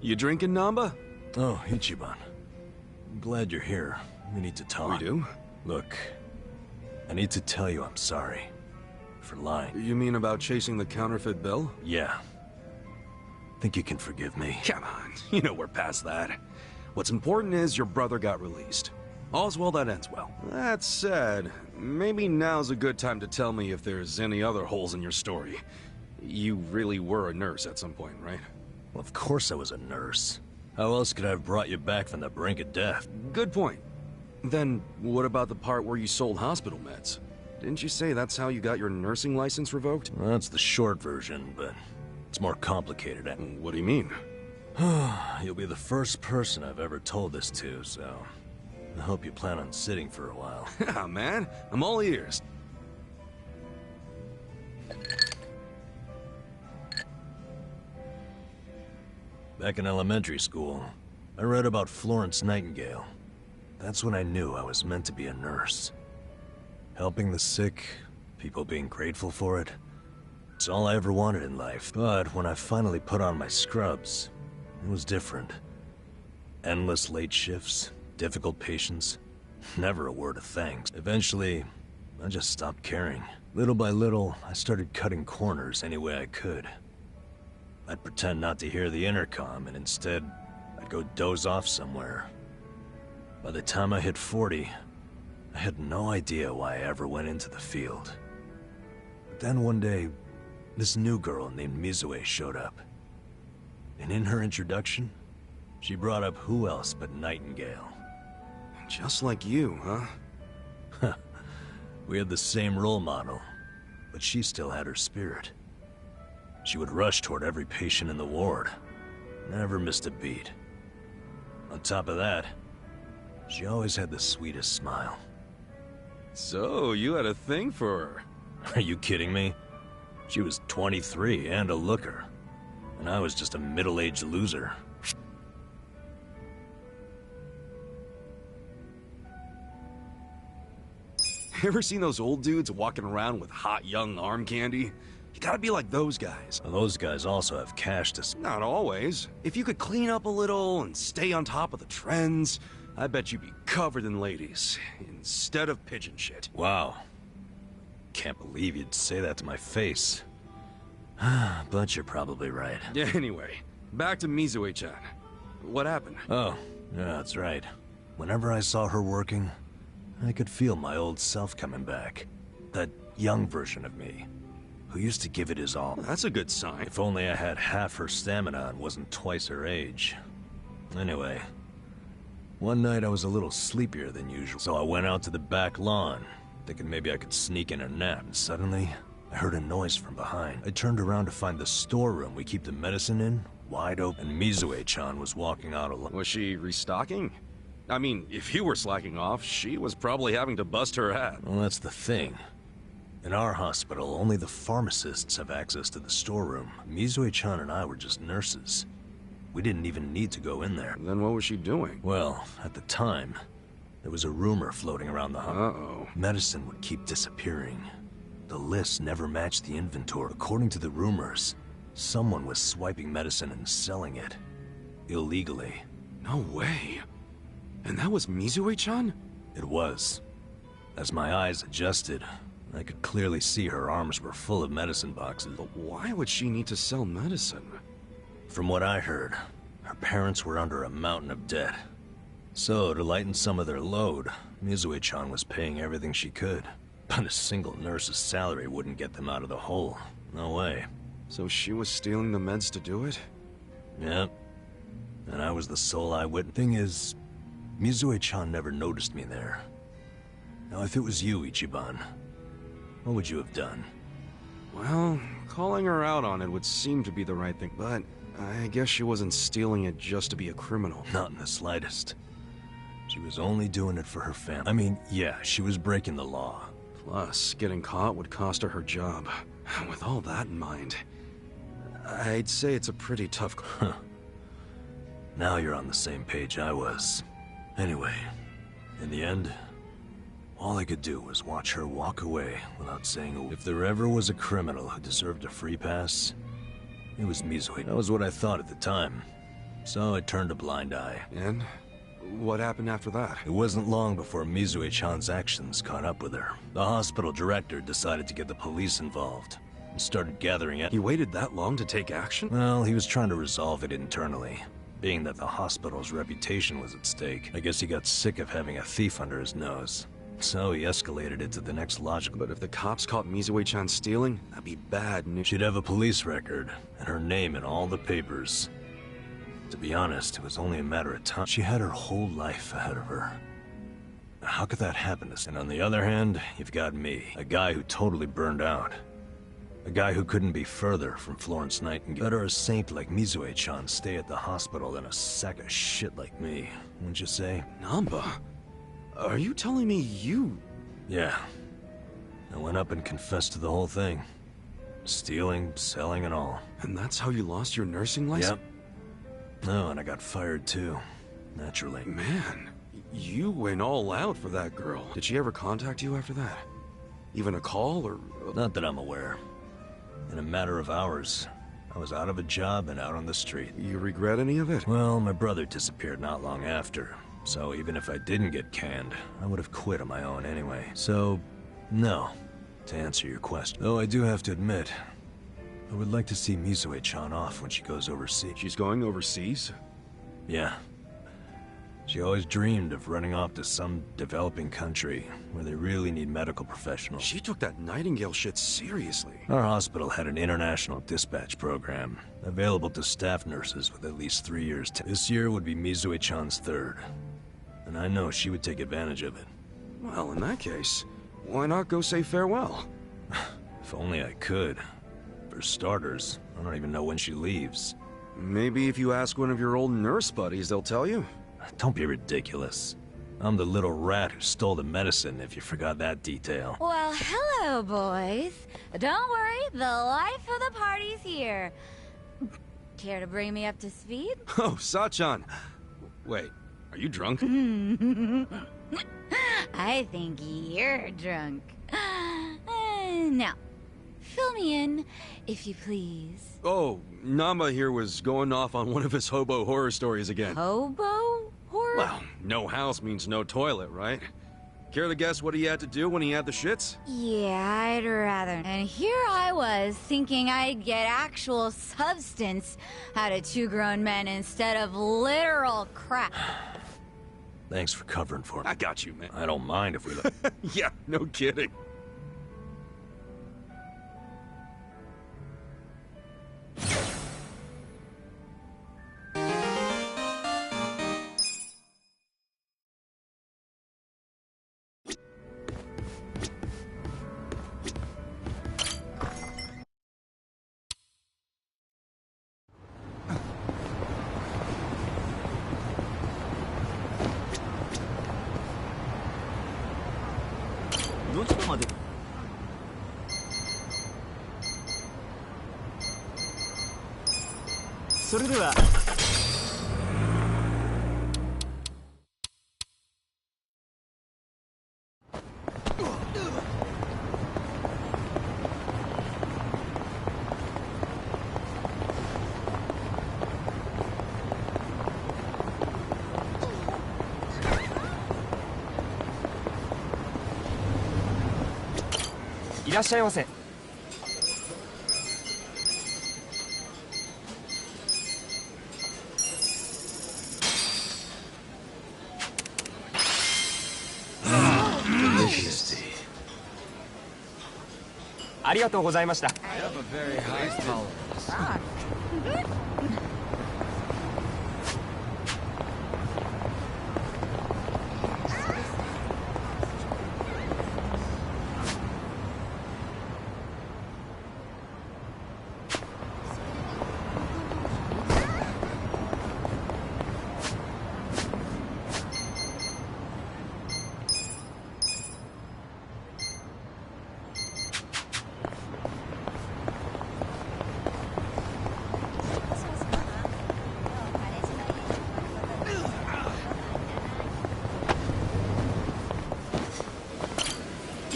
You drinking, Namba? Oh, Ichiban. I'm glad you're here. We need to talk. We do? Look, I need to tell you I'm sorry. For lying. You mean about chasing the counterfeit bill? Yeah. Think you can forgive me? Come on, you know we're past that. What's important is your brother got released. All's well that ends well. That said, maybe now's a good time to tell me if there's any other holes in your story. You really were a nurse at some point, right? Well, of course I was a nurse. How else could I have brought you back from the brink of death? Good point. Then, what about the part where you sold hospital meds? Didn't you say that's how you got your nursing license revoked? Well, that's the short version, but it's more complicated. What do you mean? You'll be the first person I've ever told this to, so I hope you plan on sitting for a while. Yeah, man. I'm all ears. Back in elementary school, I read about Florence Nightingale. That's when I knew I was meant to be a nurse. Helping the sick, people being grateful for it. It's all I ever wanted in life. But when I finally put on my scrubs, it was different. Endless late shifts, difficult patients, never a word of thanks. Eventually, I just stopped caring. Little by little, I started cutting corners any way I could. I'd pretend not to hear the intercom, and instead, I'd go doze off somewhere. By the time I hit 40, I had no idea why I ever went into the field. But then one day, this new girl named Mizue showed up. And in her introduction, she brought up who else but Nightingale. Just like you, huh? We had the same role model, but she still had her spirit. She would rush toward every patient in the ward. Never missed a beat. On top of that, she always had the sweetest smile. So, you had a thing for her? Are you kidding me? She was 23 and a looker. And I was just a middle-aged loser. Ever seen those old dudes walking around with hot young arm candy? You gotta be like those guys. Well, those guys also have cash to... Not always. If you could clean up a little and stay on top of the trends, I bet you'd be covered in ladies, instead of pigeon shit. Wow. Can't believe you'd say that to my face. But you're probably right. Yeah, anyway, back to Mizue-chan. What happened? Oh, yeah, that's right. Whenever I saw her working, I could feel my old self coming back. That young version of me, who used to give it his all. That's a good sign. If only I had half her stamina and wasn't twice her age. Anyway, one night I was a little sleepier than usual, so I went out to the back lawn, thinking maybe I could sneak in a nap, and suddenly, I heard a noise from behind. I turned around to find the storeroom we keep the medicine in, wide open, and Mizue-chan was walking out alone. Was she restocking? I mean, if you were slacking off, she was probably having to bust her ass. Well, that's the thing. In our hospital, only the pharmacists have access to the storeroom. Mizue-chan and I were just nurses. We didn't even need to go in there. Then what was she doing? Well, at the time, there was a rumor floating around the Uh-oh. Medicine would keep disappearing. The list never matched the inventory. According to the rumors, someone was swiping medicine and selling it. Illegally. No way. And that was Mizue-chan? It was. As my eyes adjusted, I could clearly see her arms were full of medicine boxes. But why would she need to sell medicine? From what I heard, her parents were under a mountain of debt. So, to lighten some of their load, Mizue-chan was paying everything she could. But a single nurse's salary wouldn't get them out of the hole. No way. So she was stealing the meds to do it? Yep. was the sole eyewitness. Thing is, Mizue-chan never noticed me there. Now, if it was you, Ichiban, what would you have done? Well, calling her out on it would seem to be the right thing, but I guess she wasn't stealing it just to be a criminal. Not in the slightest. She was only doing it for her family. I mean, yeah, she was breaking the law. Plus, getting caught would cost her her job. With all that in mind, I'd say it's a pretty tough... Huh. Now you're on the same page I was. Anyway, in the end, all I could do was watch her walk away without saying a word. If there ever was a criminal who deserved a free pass, it was Mizue. That was what I thought at the time. So I turned a blind eye. And what happened after that? It wasn't long before Mizue-chan's actions caught up with her. The hospital director decided to get the police involved and started gathering it. He waited that long to take action? Well, he was trying to resolve it internally, being that the hospital's reputation was at stake. I guess he got sick of having a thief under his nose. So he escalated it to the next logical. But if the cops caught Mizue-chan stealing, that'd be bad news. She'd have a police record, and her name in all the papers. To be honest, it was only a matter of time. She had her whole life ahead of her. How could that happen to us? And on the other hand, you've got me, a guy who totally burned out. A guy who couldn't be further from Florence Nightingale. Better a saint like Mizue-chan stay at the hospital than a sack of shit like me, wouldn't you say? Namba? Are you telling me you... Yeah. I went up and confessed to the whole thing. Stealing, selling, and all. And that's how you lost your nursing license? Yep. No, and I got fired too. Naturally. Man, you went all out for that girl. Did she ever contact you after that? Even a call, or... Not that I'm aware. In a matter of hours, I was out of a job and out on the street. You regret any of it? Well, my brother disappeared not long after. So even if I didn't get canned, I would have quit on my own anyway. So, no, to answer your question. Though I do have to admit, I would like to see Mizue-chan off when she goes overseas. She's going overseas? Yeah. She always dreamed of running off to some developing country where they really need medical professionals. She took that Nightingale shit seriously. Our hospital had an international dispatch program, available to staff nurses with at least 3 years. This year would be Mizue-chan's third. And I know she would take advantage of it. Well, in that case, why not go say farewell? If only I could. For starters, I don't even know when she leaves. Maybe if you ask one of your old nurse buddies, they'll tell you. Don't be ridiculous. I'm the little rat who stole the medicine, if you forgot that detail. Well, hello, boys. Don't worry, the life of the party's here. Care to bring me up to speed? Oh, Sachan. Wait, are you drunk? I think you're drunk. Now, fill me in, if you please. Oh, Namba here was going off on one of his hobo horror stories again. Hobo horror? Well, no house means no toilet, right? Care to guess what he had to do when he had the shits? Yeah, I'd rather. And here I was, thinking I'd get actual substance out of two grown men instead of literal crap. Thanks for covering for me. I got you, man. I don't mind if we look. Yeah, no kidding.いらっしゃいませ。ありがとうございました。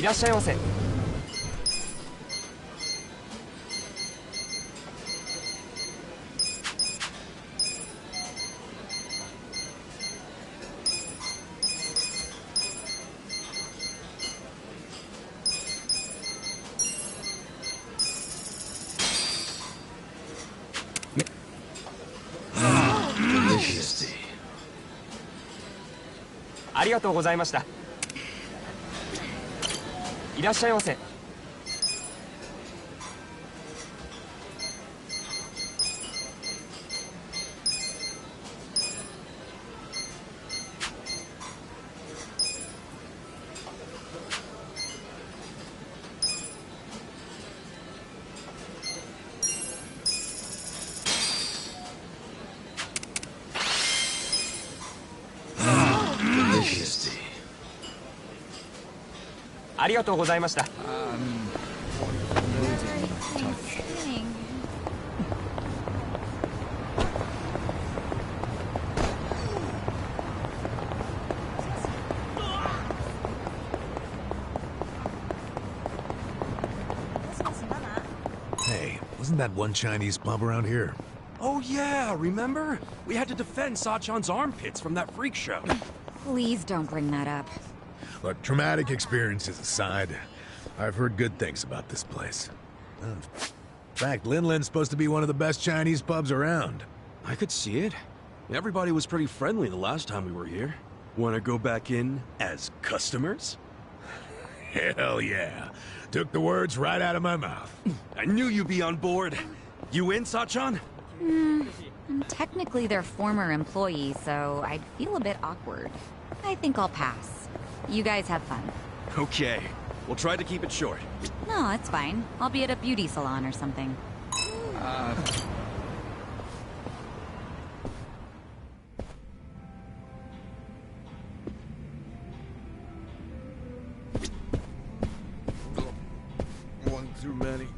らっしゃいませ。ありがとうございました。いらっしゃいませ。ありがとうございました。Hey, wasn't that one Chinese pub around here? Oh yeah, remember? We had to defend Sachan's armpits from that freak show. Please don't bring that up. Look, traumatic experiences aside, I've heard good things about this place. In fact, Linlin's supposed to be one of the best Chinese pubs around. I could see it. Everybody was pretty friendly the last time we were here. Want to go back in as customers? Hell yeah. Took the words right out of my mouth. I knew you'd be on board. You in, Sachan? I'm technically their former employee, so I'd feel a bit awkward. I think I'll pass. You guys have fun. Okay. We'll try to keep it short. No, it's fine. I'll be at a beauty salon or something. One too many.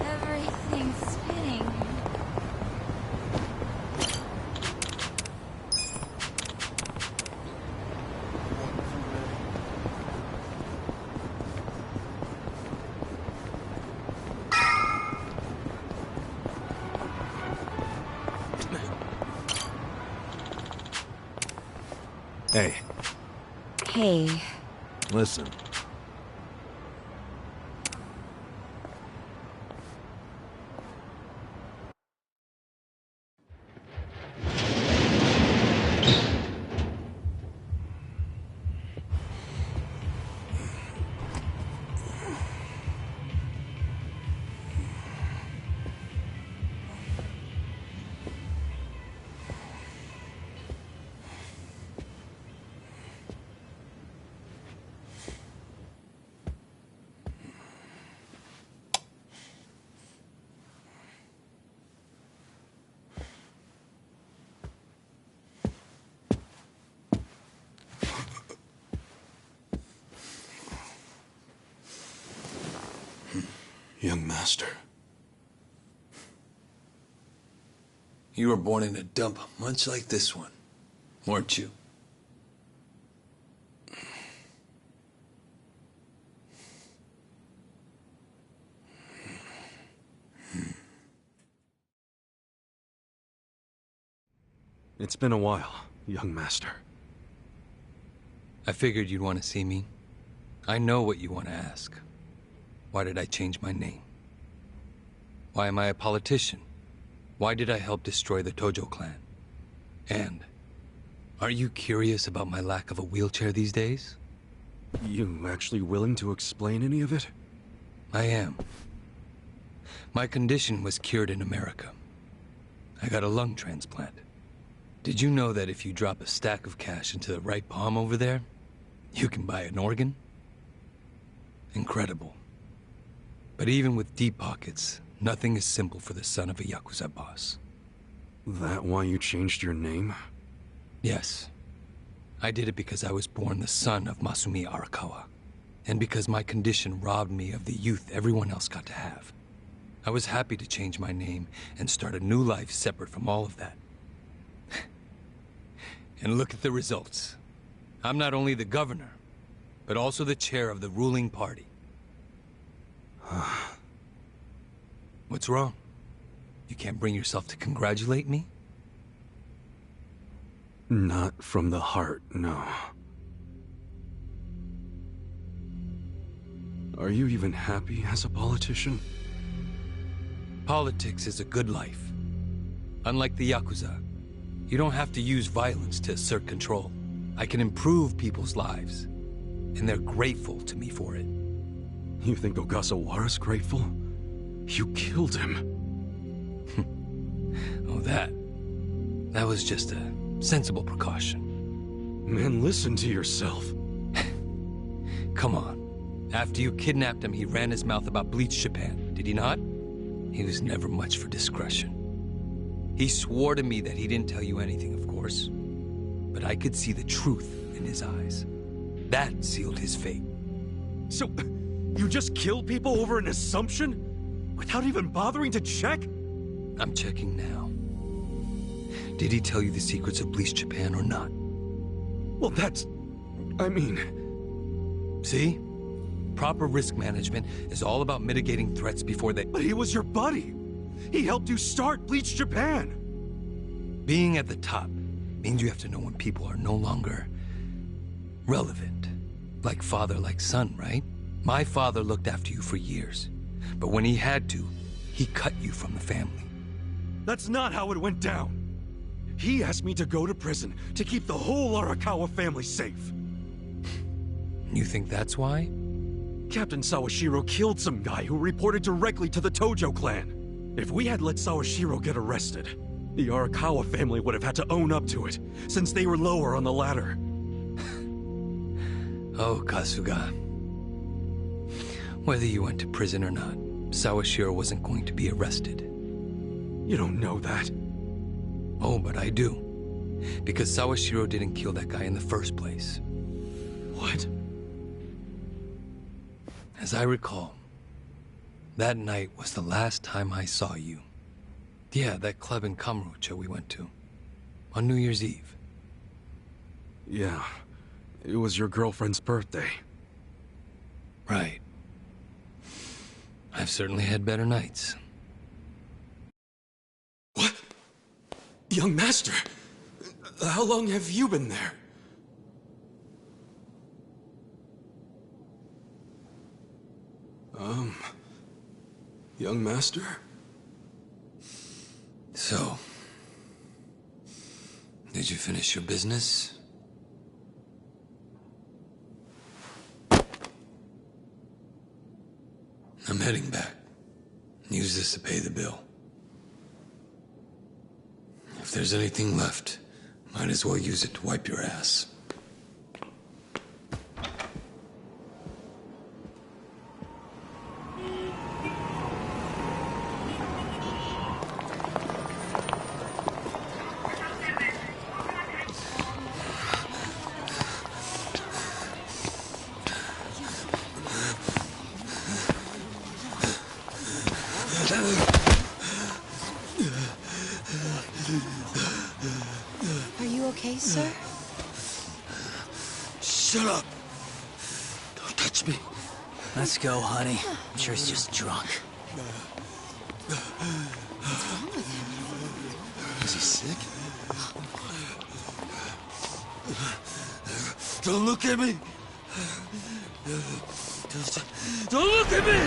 Everything's spinning. Hey. Hey. Listen. Young master. You were born in a dump much like this one, weren't you? It's been a while, young master. I figured you'd want to see me. I know what you want to ask. Why did I change my name? Why am I a politician? Why did I help destroy the Tojo clan? And are you curious about my lack of a wheelchair these days? You actually willing to explain any of it? I am. My condition was cured in America. I got a lung transplant. Did you know that if you drop a stack of cash into the right palm over there, you can buy an organ? Incredible. But even with deep pockets, nothing is simple for the son of a Yakuza boss. That why you changed your name? Yes. I did it because I was born the son of Masumi Arakawa, and because my condition robbed me of the youth everyone else got to have. I was happy to change my name and start a new life separate from all of that. And look at the results. I'm not only the governor, but also the chair of the ruling party. What's wrong? You can't bring yourself to congratulate me? Not from the heart, no. Are you even happy as a politician? Politics is a good life. Unlike the Yakuza, you don't have to use violence to assert control. I can improve people's lives, and they're grateful to me for it. You think Ogasawara's grateful? You killed him. Oh, that was just a sensible precaution. Man, listen to yourself. Come on. After you kidnapped him, he ran his mouth about Bleach Japan, did he not? He was never much for discretion. He swore to me that he didn't tell you anything, of course. But I could see the truth in his eyes. That sealed his fate. So, you just killed people over an assumption? Without even bothering to check? I'm checking now. Did he tell you the secrets of Bleach Japan or not? Well, that's... I mean... See? Proper risk management is all about mitigating threats before they... But he was your buddy! He helped you start Bleach Japan! Being at the top means you have to know when people are no longer... relevant. Like father, like son, right? My father looked after you for years. But when he had to, he cut you from the family. That's not how it went down! He asked me to go to prison to keep the whole Arakawa family safe. You think that's why? Captain Sawashiro killed some guy who reported directly to the Tojo clan. If we had let Sawashiro get arrested, the Arakawa family would have had to own up to it, since they were lower on the ladder. Oh, Kasuga. Whether you went to prison or not, Sawashiro wasn't going to be arrested. You don't know that. Oh, but I do. Because Sawashiro didn't kill that guy in the first place. What? As I recall, that night was the last time I saw you. Yeah, that club in Kamurocho we went to. On New Year's Eve. Yeah. It was your girlfriend's birthday. Right. I've certainly had better nights. What? Young master! How long have you been there? Young master? So, did you finish your business? I'm heading back. Use this to pay the bill. If there's anything left, might as well use it to wipe your ass. Are you okay, sir? Shut up! Don't touch me. Let's go, honey. I'm sure he's just drunk. What's wrong with him? Is he sick? Don't look at me! Don't look at me!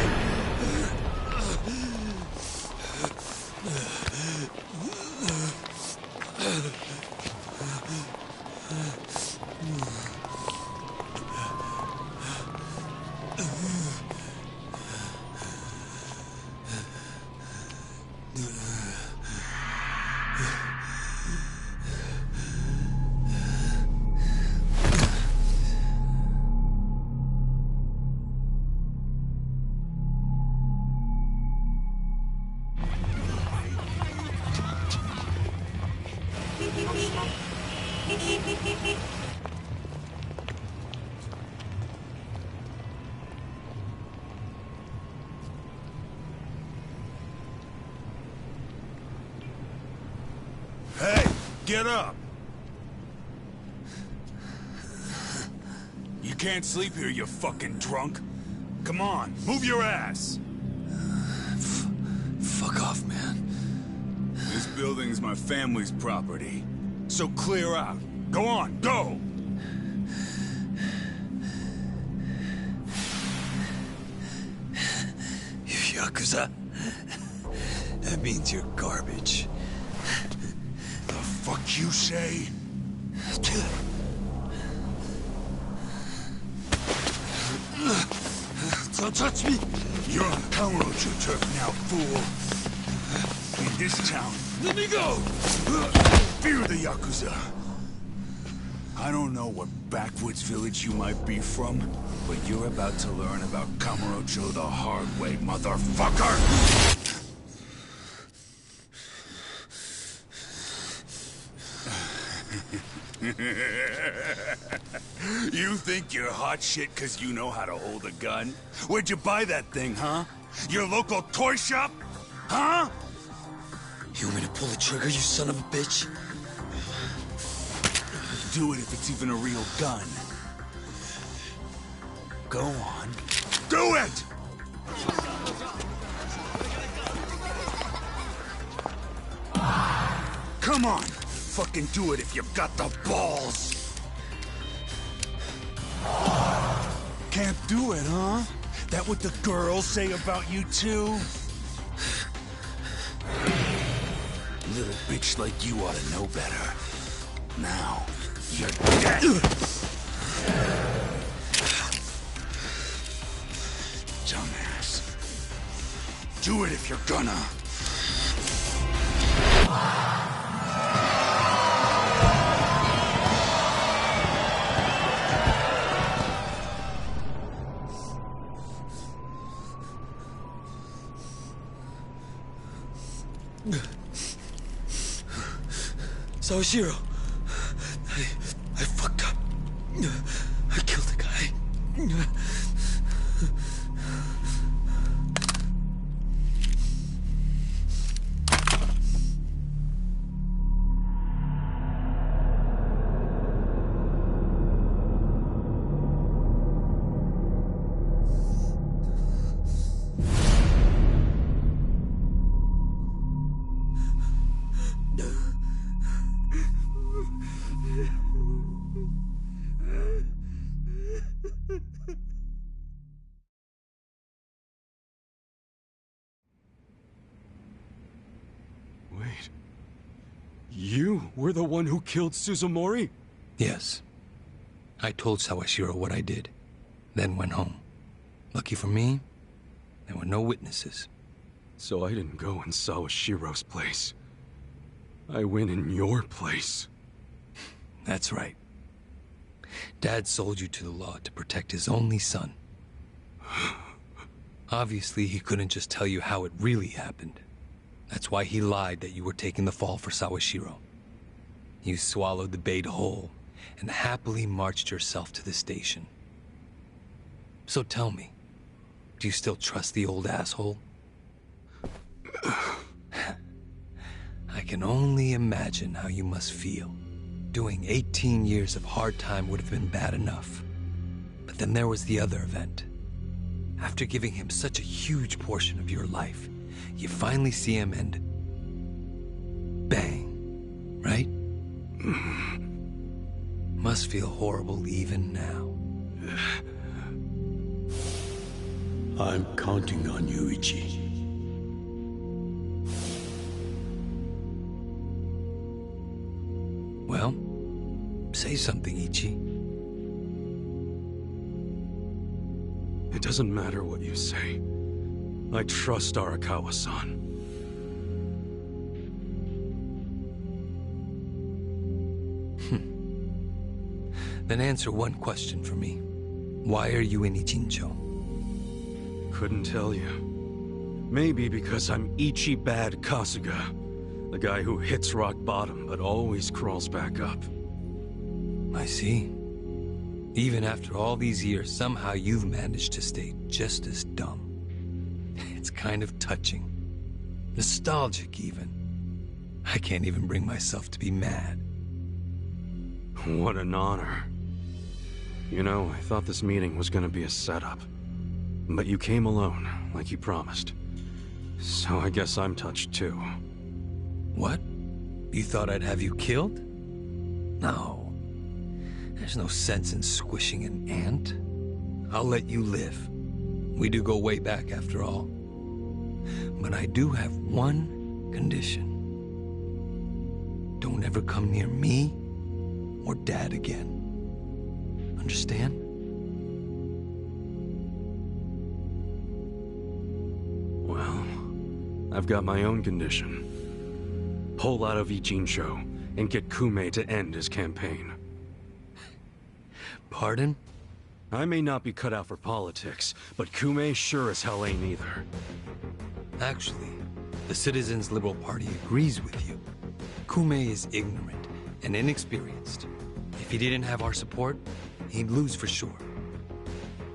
Hey, get up! You can't sleep here, you fucking drunk. Come on, move your ass! Fuck off, man. This building's my family's property. So clear out. Go on, go! You Yakuza? That means you're garbage. The fuck you say? Don't touch me! You're on Kamurocho turf now, fool! In this town, Let me go! fear the Yakuza! I don't know what backwoods village you might be from, but you're about to learn about Kamurocho the hard way, motherfucker! You think you're hot shit because you know how to hold a gun? Where'd you buy that thing, huh? Your local toy shop? Huh? You want me to pull the trigger, you son of a bitch? Do it if it's even a real gun. Go on. Do it! Come on! Fucking do it if you've got the balls! Can't do it, huh? That what the girls say about you, too? Little bitch like you ought to know better. Now, you're dead! Dumbass. Do it if you're gonna. Sawashiro, I fucked up. I killed a guy. Wait. You were the one who killed Suzumori? Yes. I told Sawashiro what I did, then went home. Lucky for me, there were no witnesses. So I didn't go in Sawashiro's place. I went in your place. That's right. Dad sold you to the law to protect his only son. Obviously, he couldn't just tell you how it really happened. That's why he lied that you were taking the fall for Sawashiro. You swallowed the bait whole and happily marched yourself to the station. So tell me, do you still trust the old asshole? I can only imagine how you must feel. Doing 18 years of hard time would have been bad enough. But then there was the other event. After giving him such a huge portion of your life, you finally see him and... bang, right? Must feel horrible even now. I'm counting on you, Ichi. Well, say something, Ichi. It doesn't matter what you say. I trust Arakawa-san. Then answer one question for me. Why are you in Ichincho? Couldn't tell you. Maybe because I'm Ichi Bad Kasuga. The guy who hits rock bottom but always crawls back up. I see. Even after all these years, somehow you've managed to stay just as dumb. It's kind of touching. Nostalgic, even. I can't even bring myself to be mad. What an honor. You know, I thought this meeting was gonna be a setup. But you came alone, like you promised. So I guess I'm touched too. What? You thought I'd have you killed? No. There's no sense in squishing an ant. I'll let you live. We do go way back after all. But I do have one condition. Don't ever come near me or Dad again. Understand? Well, I've got my own condition. Pull out of Ichincho and get Kume to end his campaign. Pardon? I may not be cut out for politics, but Kume sure as hell ain't either. Actually, the Citizens Liberal Party agrees with you. Kume is ignorant and inexperienced. If he didn't have our support, he'd lose for sure.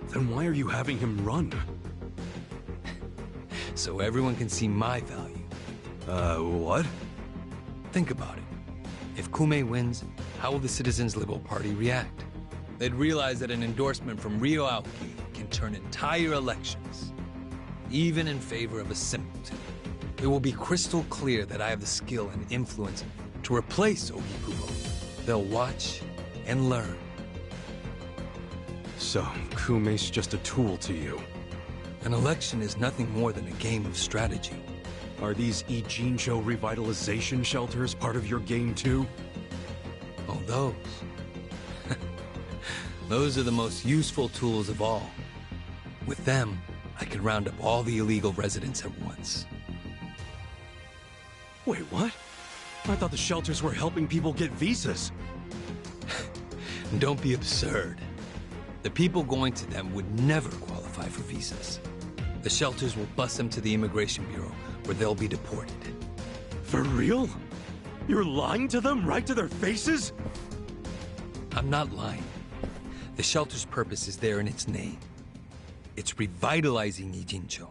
Then why are you having him run? So everyone can see my value. What? Think about it. If Kume wins, how will the Citizens Liberal Party react? They'd realize that an endorsement from Ryo Aoki can turn entire elections, even in favor of a simpleton. It will be crystal clear that I have the skill and influence to replace Ogikubo. They'll watch and learn. So, Kume's just a tool to you? An election is nothing more than a game of strategy. Are these Ichincho revitalization shelters part of your game too? Oh, those. Those are the most useful tools of all. With them, I can round up all the illegal residents at once. Wait, what? I thought the shelters were helping people get visas. Don't be absurd. The people going to them would never qualify for visas. The shelters will bus them to the Immigration Bureau, where they'll be deported. For real? You're lying to them right to their faces? I'm not lying. The shelter's purpose is there in its name. It's revitalizing Ichincho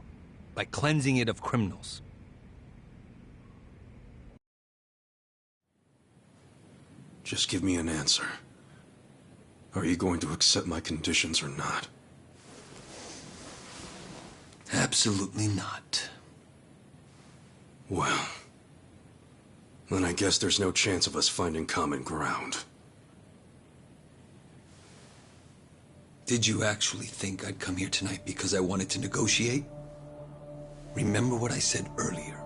by cleansing it of criminals. Just give me an answer. Are you going to accept my conditions or not? Absolutely not. Well, then I guess there's no chance of us finding common ground. Did you actually think I'd come here tonight because I wanted to negotiate? Remember what I said earlier.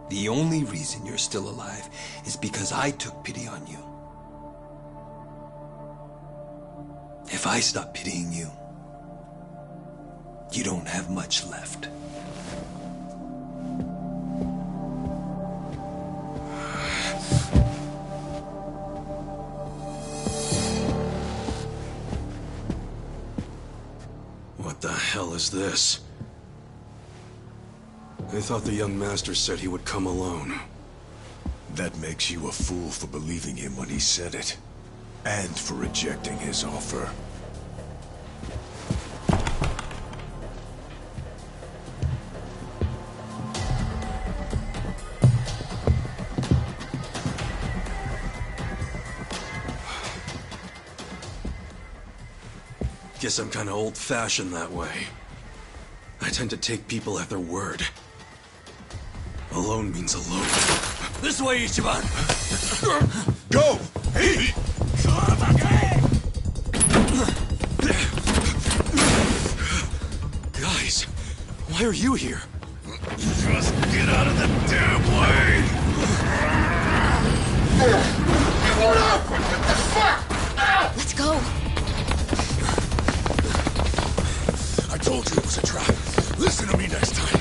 The only reason you're still alive is because I took pity on you. If I stop pitying you, you don't have much left. What the hell is this? I thought the young master said he would come alone. That makes you a fool for believing him when he said it. And for rejecting his offer. Guess I'm kinda old-fashioned that way. I tend to take people at their word. Alone means alone. This way, Ichiban! Go! Hey! Guys! Why are you here? Just get out of the damn way! What the fuck? Let's go. I told you it was a trap. Listen to me next time.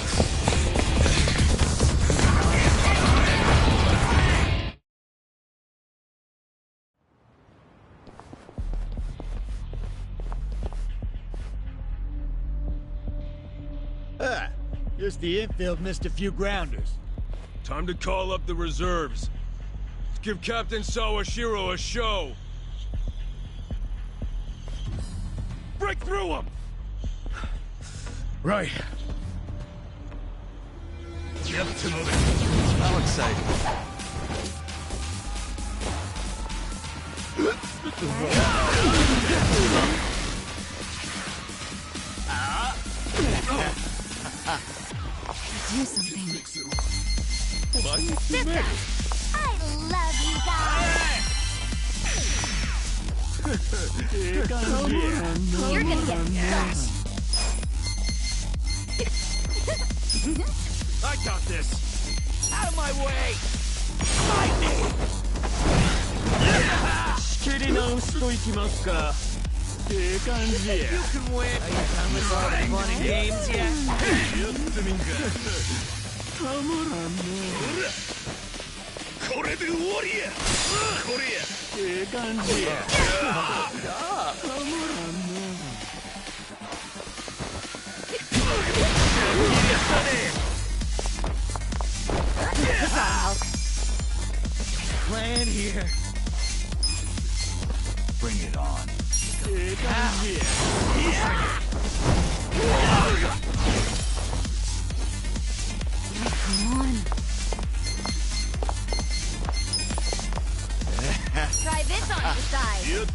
Just the infield missed a few grounders. Time to call up the reserves. Let's give Captain Sawashiro a show. Break through them! Right. How exciting. Do something. Sister, I love you guys. You're gonna get crushed. I got this! Out of my way! You can win. Are you done with all the fun and games yet? Plan here. Bring it on. Come on. Try this on the side. Feel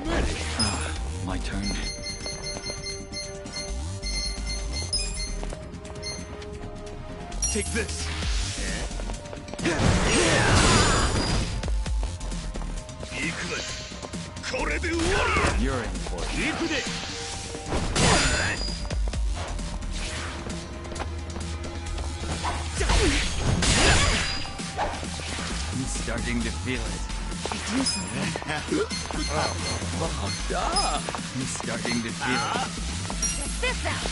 better. My turn. Take this! You're in for it. I'm starting to feel it. Do something. I'm starting to feel it. Check this out.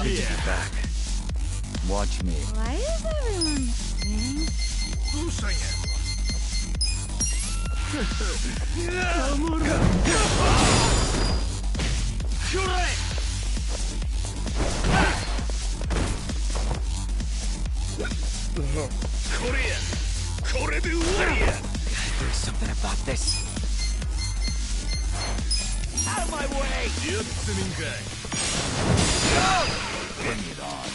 Take it back. Watch me. Why is everyone singing? Who's singing? There's something about this. Out of my way! Bring it on.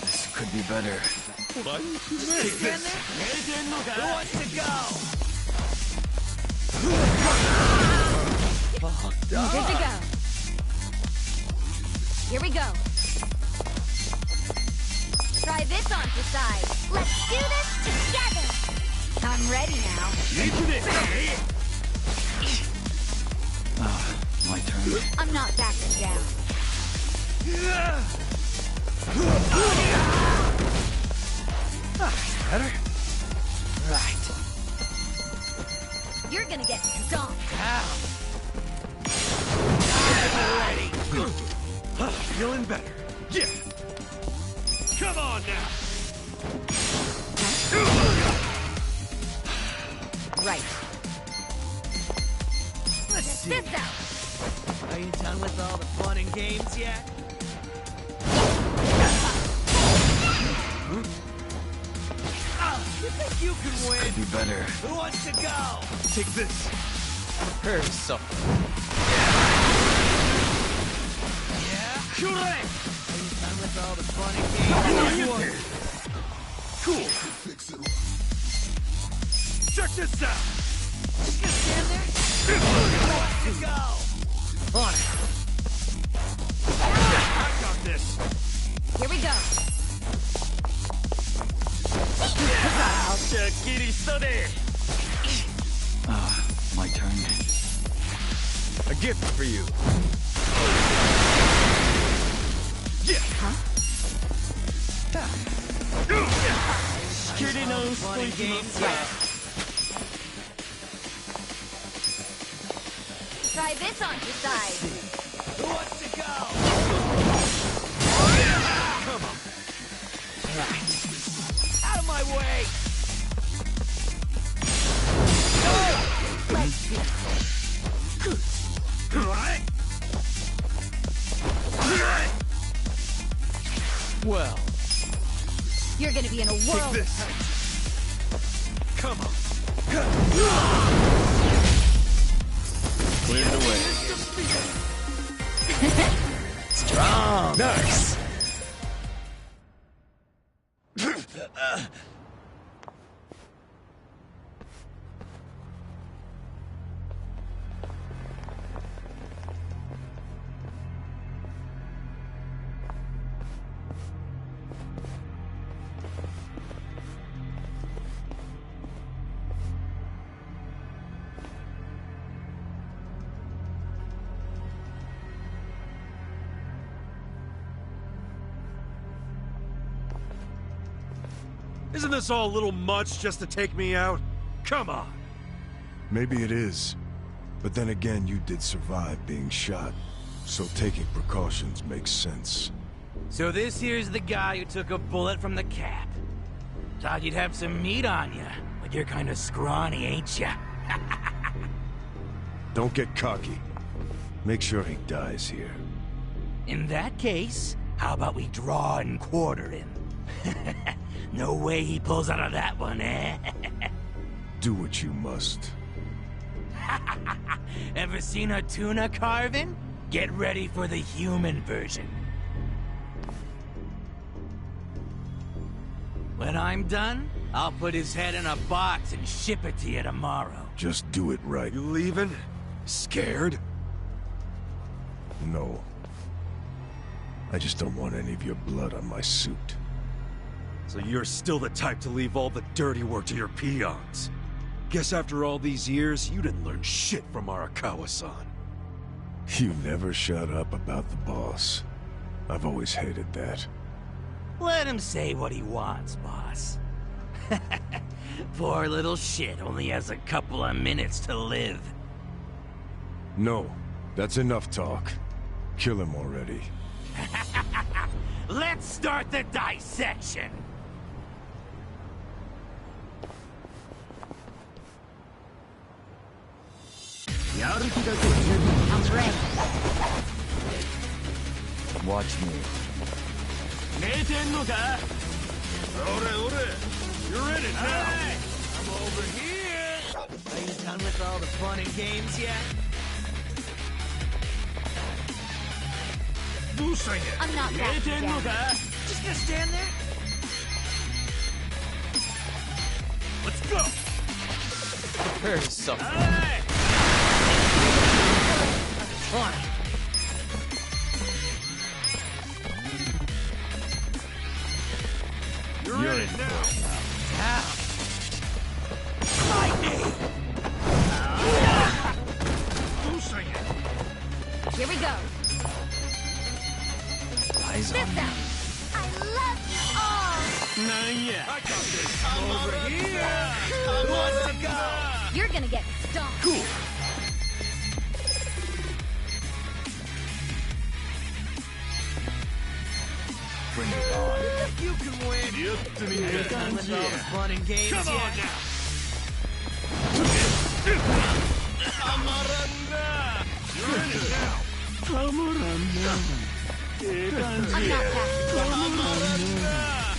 This could be better. Take this. Who wants to go? Good to go. Here we go. Try this on the side. Let's do this together. I'm ready now. My turn. I'm not backing down. Better? Right. You're gonna get stomped. Ready. Feeling better. Yeah! Come on now! Right. Let's see. Check this out. Are you done with all the fun and games yet? You think you can win? Could be better. Who wants to go? Take this! Prepare something. Yeah? Are you done with all the fun and games? Cool! Check this out! Just gonna stand there? Let's go! On it. I got this. Here we go. My turn. A gift for you. Huh? Fun and games, yeah. Try this on your side. Who wants to go? Come on. Right. Out of my way! Let's see. Well, You're gonna be in a Take world this. of hurt. Come on. clear it away. Strong. Nice. Isn't this all a little much just to take me out? Come on. Maybe it is. But then again, you did survive being shot. So taking precautions makes sense. So this here's the guy who took a bullet from the cap. Thought you'd have some meat on you, but you're kind of scrawny, ain't ya? Don't get cocky. Make sure he dies here. In that case, how about we draw and quarter him? No way he pulls out of that one, eh? Do what you must. Ever seen a tuna carving? Get ready for the human version. When I'm done, I'll put his head in a box and ship it to you tomorrow. Just do it right. You leaving? Scared? No. I just don't want any of your blood on my suit. So you're still the type to leave all the dirty work to your peons. Guess after all these years, you didn't learn shit from Arakawa-san. You never shut up about the boss. I've always hated that. Let him say what he wants, boss. Poor little shit only has a couple of minutes to live. No, that's enough talk. Kill him already. Let's start the dissection! I'm ready. Watch me. You're in it now. I'm over here. Are you done with all the fun and games yet? I'm not backing down. Just gonna stand there? Let's go. Prepare yourself. On it. You're in it now. Down. Lightning! Here we go. Eyes This on me. out. I love you all. I got this. I'm over here. Who wants to go? You're gonna get stomped. Cool. Bring it on. You can win. Are you done with all the fun and games Come yet? on now. You're in it now. I'm not backing down.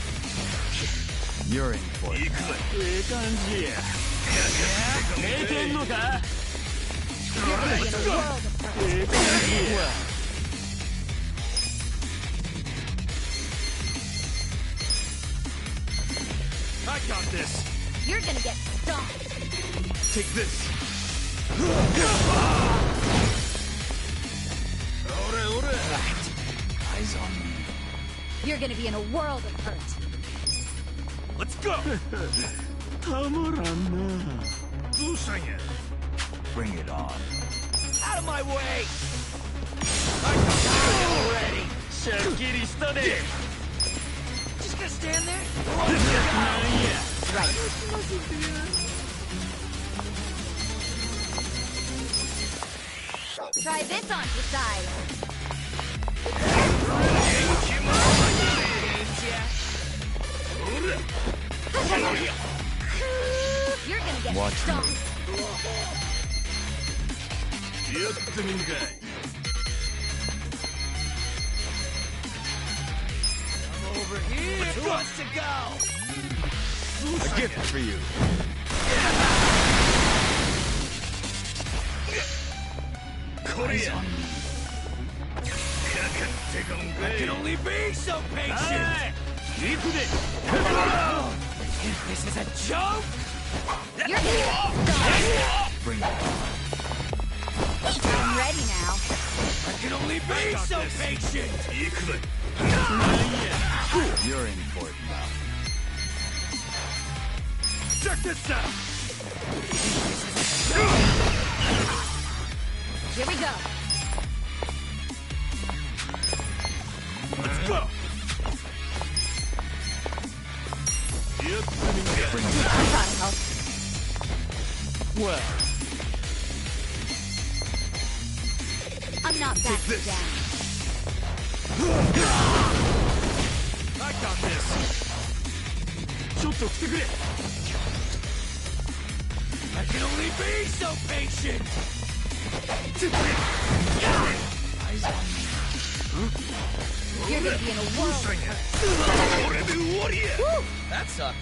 You're in for it. You're gonna be in a world of hurt. I got this. You're gonna get stomped. Take this. Eyes on me. You're gonna be in a world of hurt. Let's go! Bring it on. Out of my way! I'm already! Just gonna stand there? Right. Try this on the side. You're gonna get Watch stomped. I'm over here! Who wants to go? A gift for you. Eyes on me. I can only be so patient! This is a joke? You're gonna get stomped. Bring it on. I'm ready now. I can only be so patient! You're in for it now. Check this out! Here we go. Let's go! I'm trying to help. Well, I'm not backing down. I got this! I can only be so patient! Eyes on me. You're gonna be in a world of hurt. Woo! That sucked.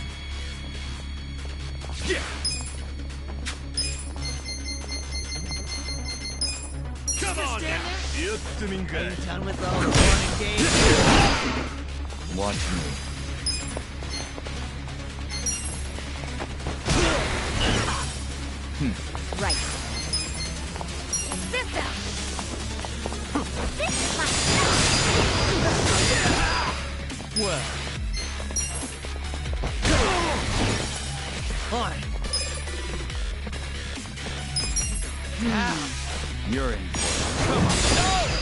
Yeah. Come on now! Are you done with all the fun and games? Watch me. Right. This out. This is my Well. On it. You're in for Come on. No!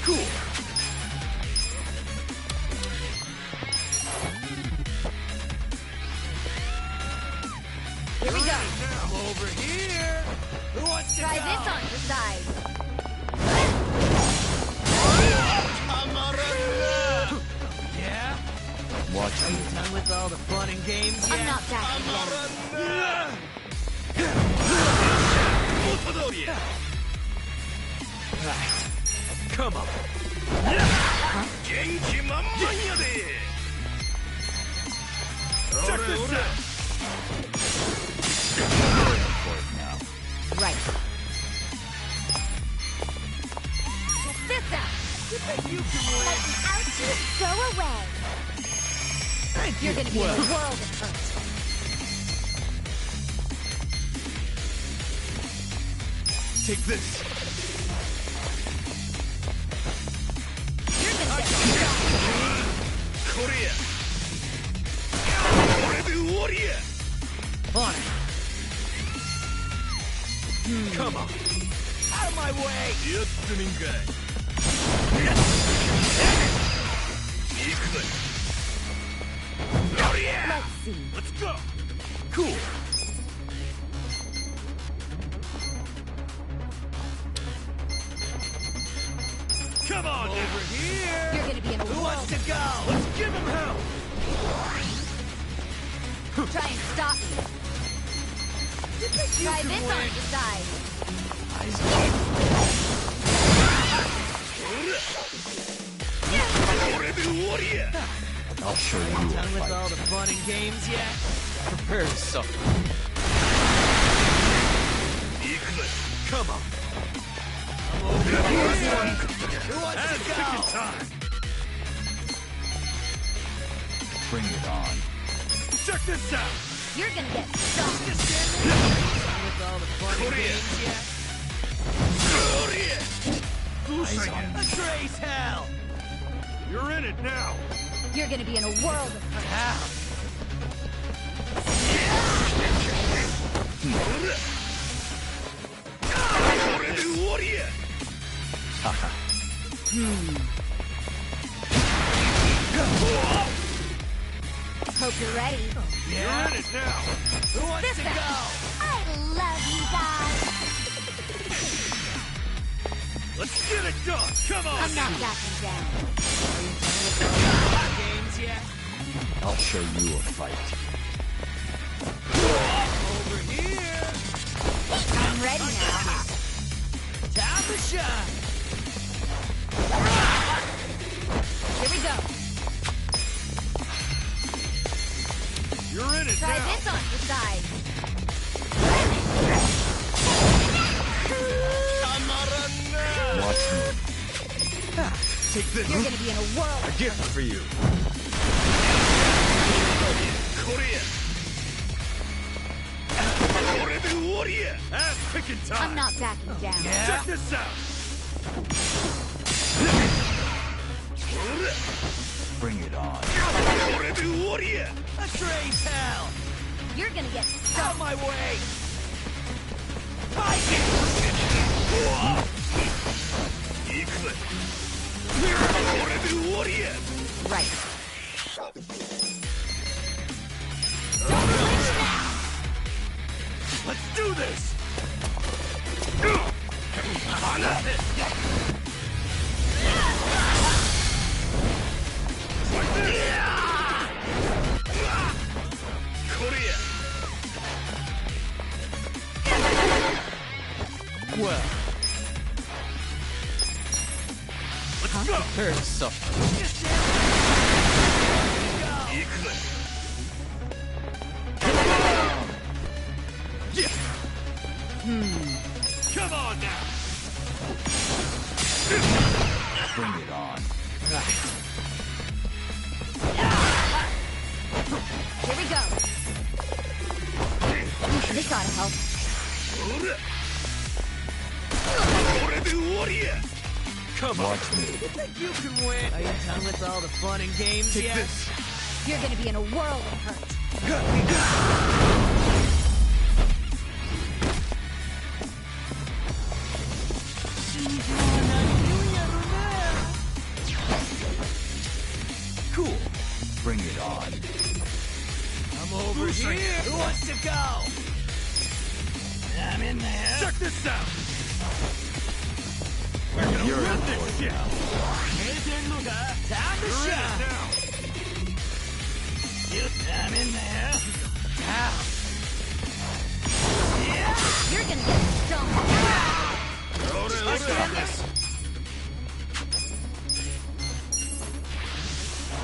Cool. Here we go. I'm over here. Who wants to Try go? this on the side. Yeah? Watch Are me. you done with all the fun and games yet? I'm not backing down. Come on. Check this out. Right. Check this out. You can win. Let the ouchies go away. You're gonna be in a world of hurt. Take this. You're gonna get stomped. On it. Come on. Out of my way! Let's see. Let's go. Cool. Come on now. Over here! You're gonna be in a Who world wants to of go? Let's give him hell. Try and stop me. Try this on the side. Eyes on me. I'll show you a Done with fight. all the fun and games yet? Prepare to suffer. Come on. Who wants to go? Time. Bring it on. Check this out! You're gonna get stuck. With all the fun and games yet? Eyes on me. Let's raise hell! You're in it now! You're gonna be in a world of hurt. Hope you're ready. You're in it now! Who wants This to out. go? I love you guys. Let's get it done! Come on! I'm not backing down. Games yet? I'll show you a fight. Over here! I'm ready now. Time to shine! Here we go. You're in it Try now! this on your side. Watch me. Take this! You're gonna be in a world A of gift hurt. for you! Ass picking time! I'm not backing down. Check this out! Bring it on. Let's raise hell! You're gonna get Out stuck. my way! Right. Let's do this! Well, Let's go! there's something. Come on now! Bring it on. Here we go. This ought to help. Come on! Watch me. You think you can win? Are you done with all the fun and games Take yet? this! You're gonna be in a world of hurt. Cool. Bring it on. I'm over here. Who wants to go? I'm in there. Check this out! We're gonna You're run in this for it shit! now. Time to You're in it shine. now! I'm in there. You're gonna get stoned. I got this!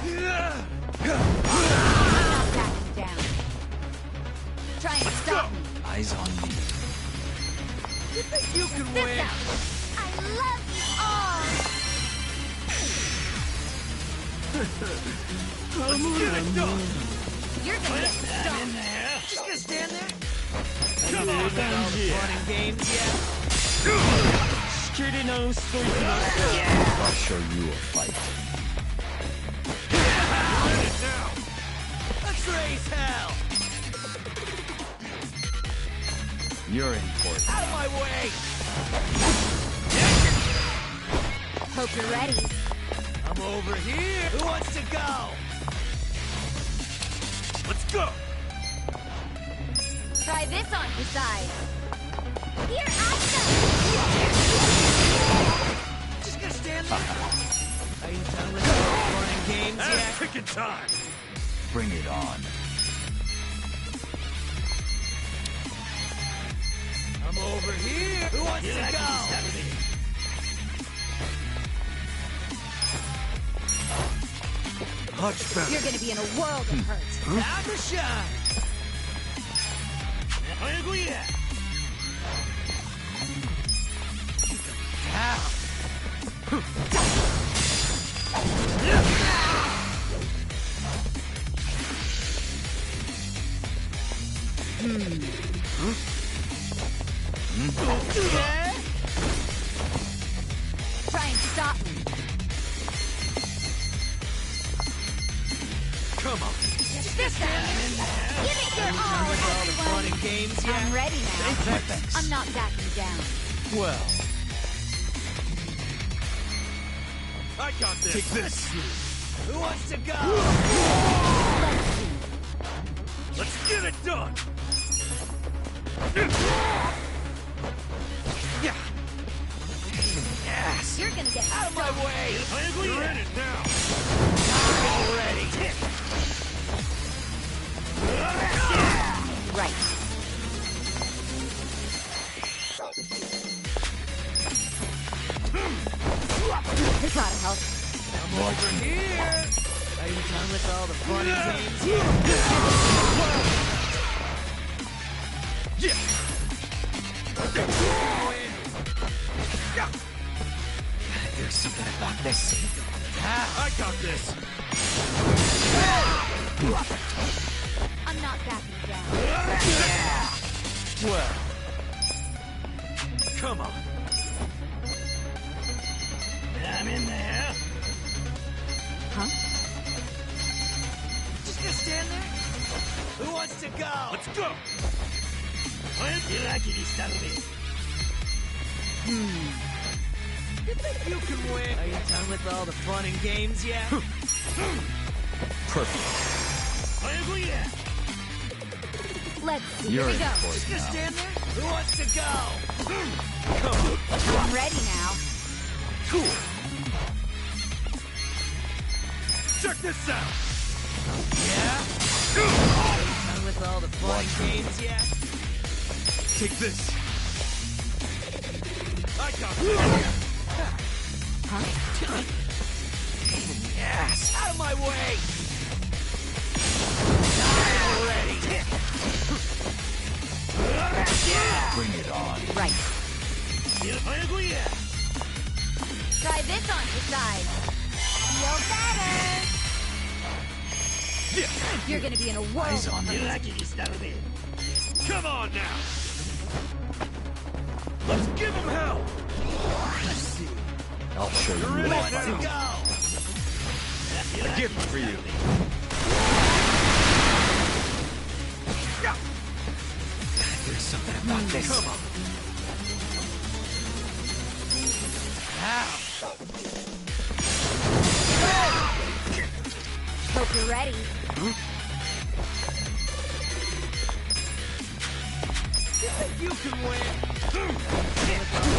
I'm not backing down. Try and stop me. Eyes on me. You think you can This win? out. I love you all. Let's get it done! You're gonna get I'm in stoned. there. Just gonna stand there? Come on All the now! fun and games yet? I'll show you a fight. You're in it now! Let's raise hell! You're in for it. Out of my way! Hope you're ready. I'm over here. Who wants to go? Let's go! Try this on your side. Here I Just gonna stand there? Are you done with all the fun and games Ass yet? picking time! Bring it on. I'm over here. Who wants to go? Much better. You're gonna be in a world of hurt. Time to shine. and stop me. Come on. Just this time. Give it your all, everyone. Fun and games, yeah? I'm ready now. Thanks. I'm not backing down. Well, I got this. take this. Who wants to go? Let's get it done. Yeah. Yes. You're gonna get Out of my way. You're in it now. Already. right. This ought to help. I'm over here. Are you done with all the fun and games? There's something about this. I got this. I'm not backing down. Well, come on. I'm in there. Huh? Just gonna stand there? Who wants to go? Let's go. You think you can win? Are you done with all the fun and games yet? Perfect. Let's see. You're Here we in go. for it Just gonna now. stand there? Who wants to go? I'm ready now. Cool. Check this out. Yeah? Are you done with all the fun and games yet? Take this. I got this. Huh? Yes! Out of my way! Already! Bring it on. Right. Try this on the side. Feel better. You're gonna be in a world Eyes on you. Come on now. Let's give him hell. Let's see. I'll show you You're a in it Let's now. go! A gift for you. There's something about this. Come on. Ow! Hope you're ready. You think you can win?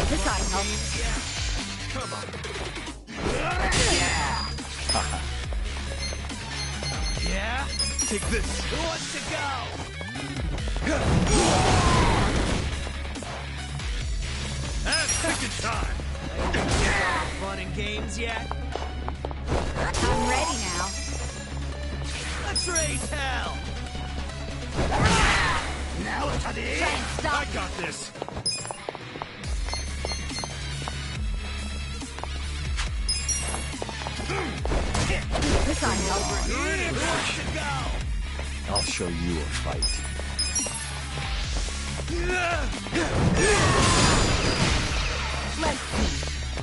This ought to help. Come on. Yeah? Take this. Who wants to go? That's picking time. Fun and games yet? I'm ready now. Let's raise hell! Try and stop. I got this. This ought to help. Who wants to go? I'll show you a fight.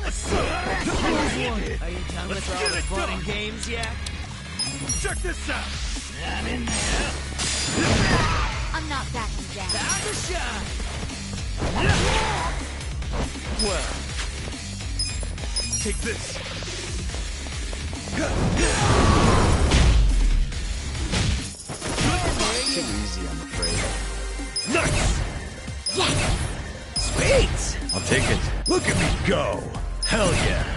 Let's see. Are you done with all the fun and games yet? Check this out. I'm in there. I'm not backing down. Time to shine! Well, take this. Too easy, I'm afraid. Nice. Yes! Spades! I'll take it. Look at me go! Hell yeah!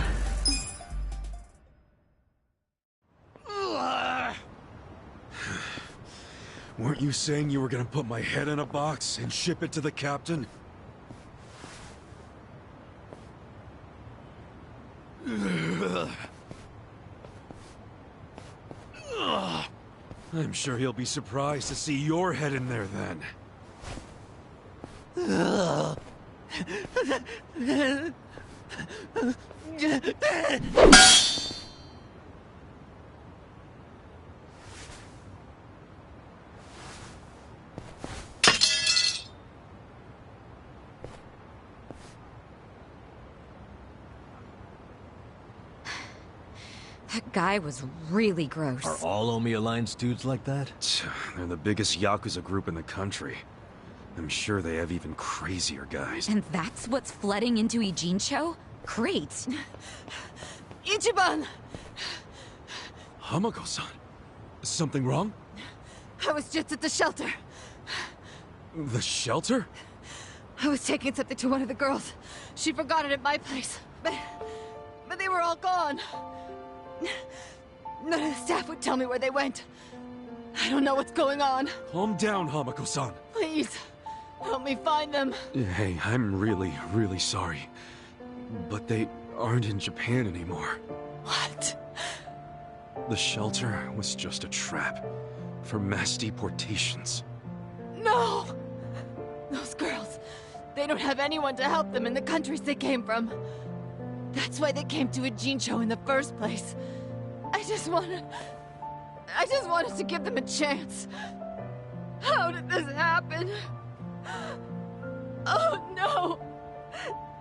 Weren't you saying you were gonna put my head in a box and ship it to the captain? I'm sure he'll be surprised to see your head in there then. That guy was really gross. Are all Omi Alliance dudes like that? They're the biggest Yakuza group in the country. I'm sure they have even crazier guys. And that's what's flooding into Ijincho? Great. Ichiban! Hamako-san, something wrong? I was just at the shelter. The shelter? I was taking something to one of the girls. She forgot it at my place. But they were all gone. None of the staff would tell me where they went. I don't know what's going on. Calm down, Hamako-san. Please, help me find them. Hey, I'm really, really sorry. But they aren't in Japan anymore. What? The shelter was just a trap for mass deportations. No! Those girls, they don't have anyone to help them in the countries they came from. That's why they came to Ijincho in the first place. I just wanted to give them a chance. How did this happen? Oh no!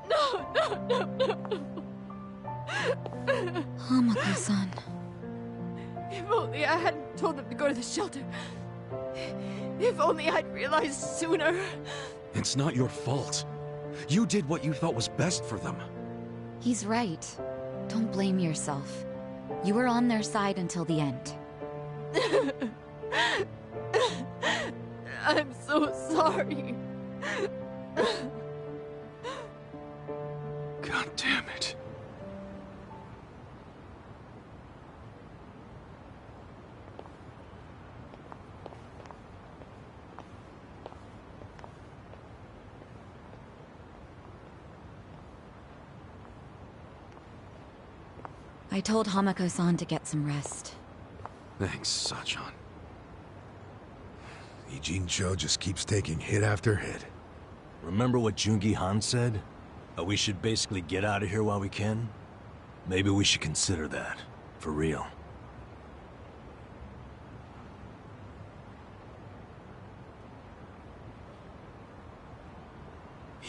No. Hamako-san. If only I hadn't told them to go to the shelter. If only I'd realized sooner. It's not your fault. You did what you thought was best for them. He's right. Don't blame yourself. You were on their side until the end. I'm so sorry. God damn it. I told Hamako-san to get some rest. Thanks, Sachan. Ijincho just keeps taking hit after hit. Remember what Jungi Han said? We should basically get out of here while we can? Maybe we should consider that. For real.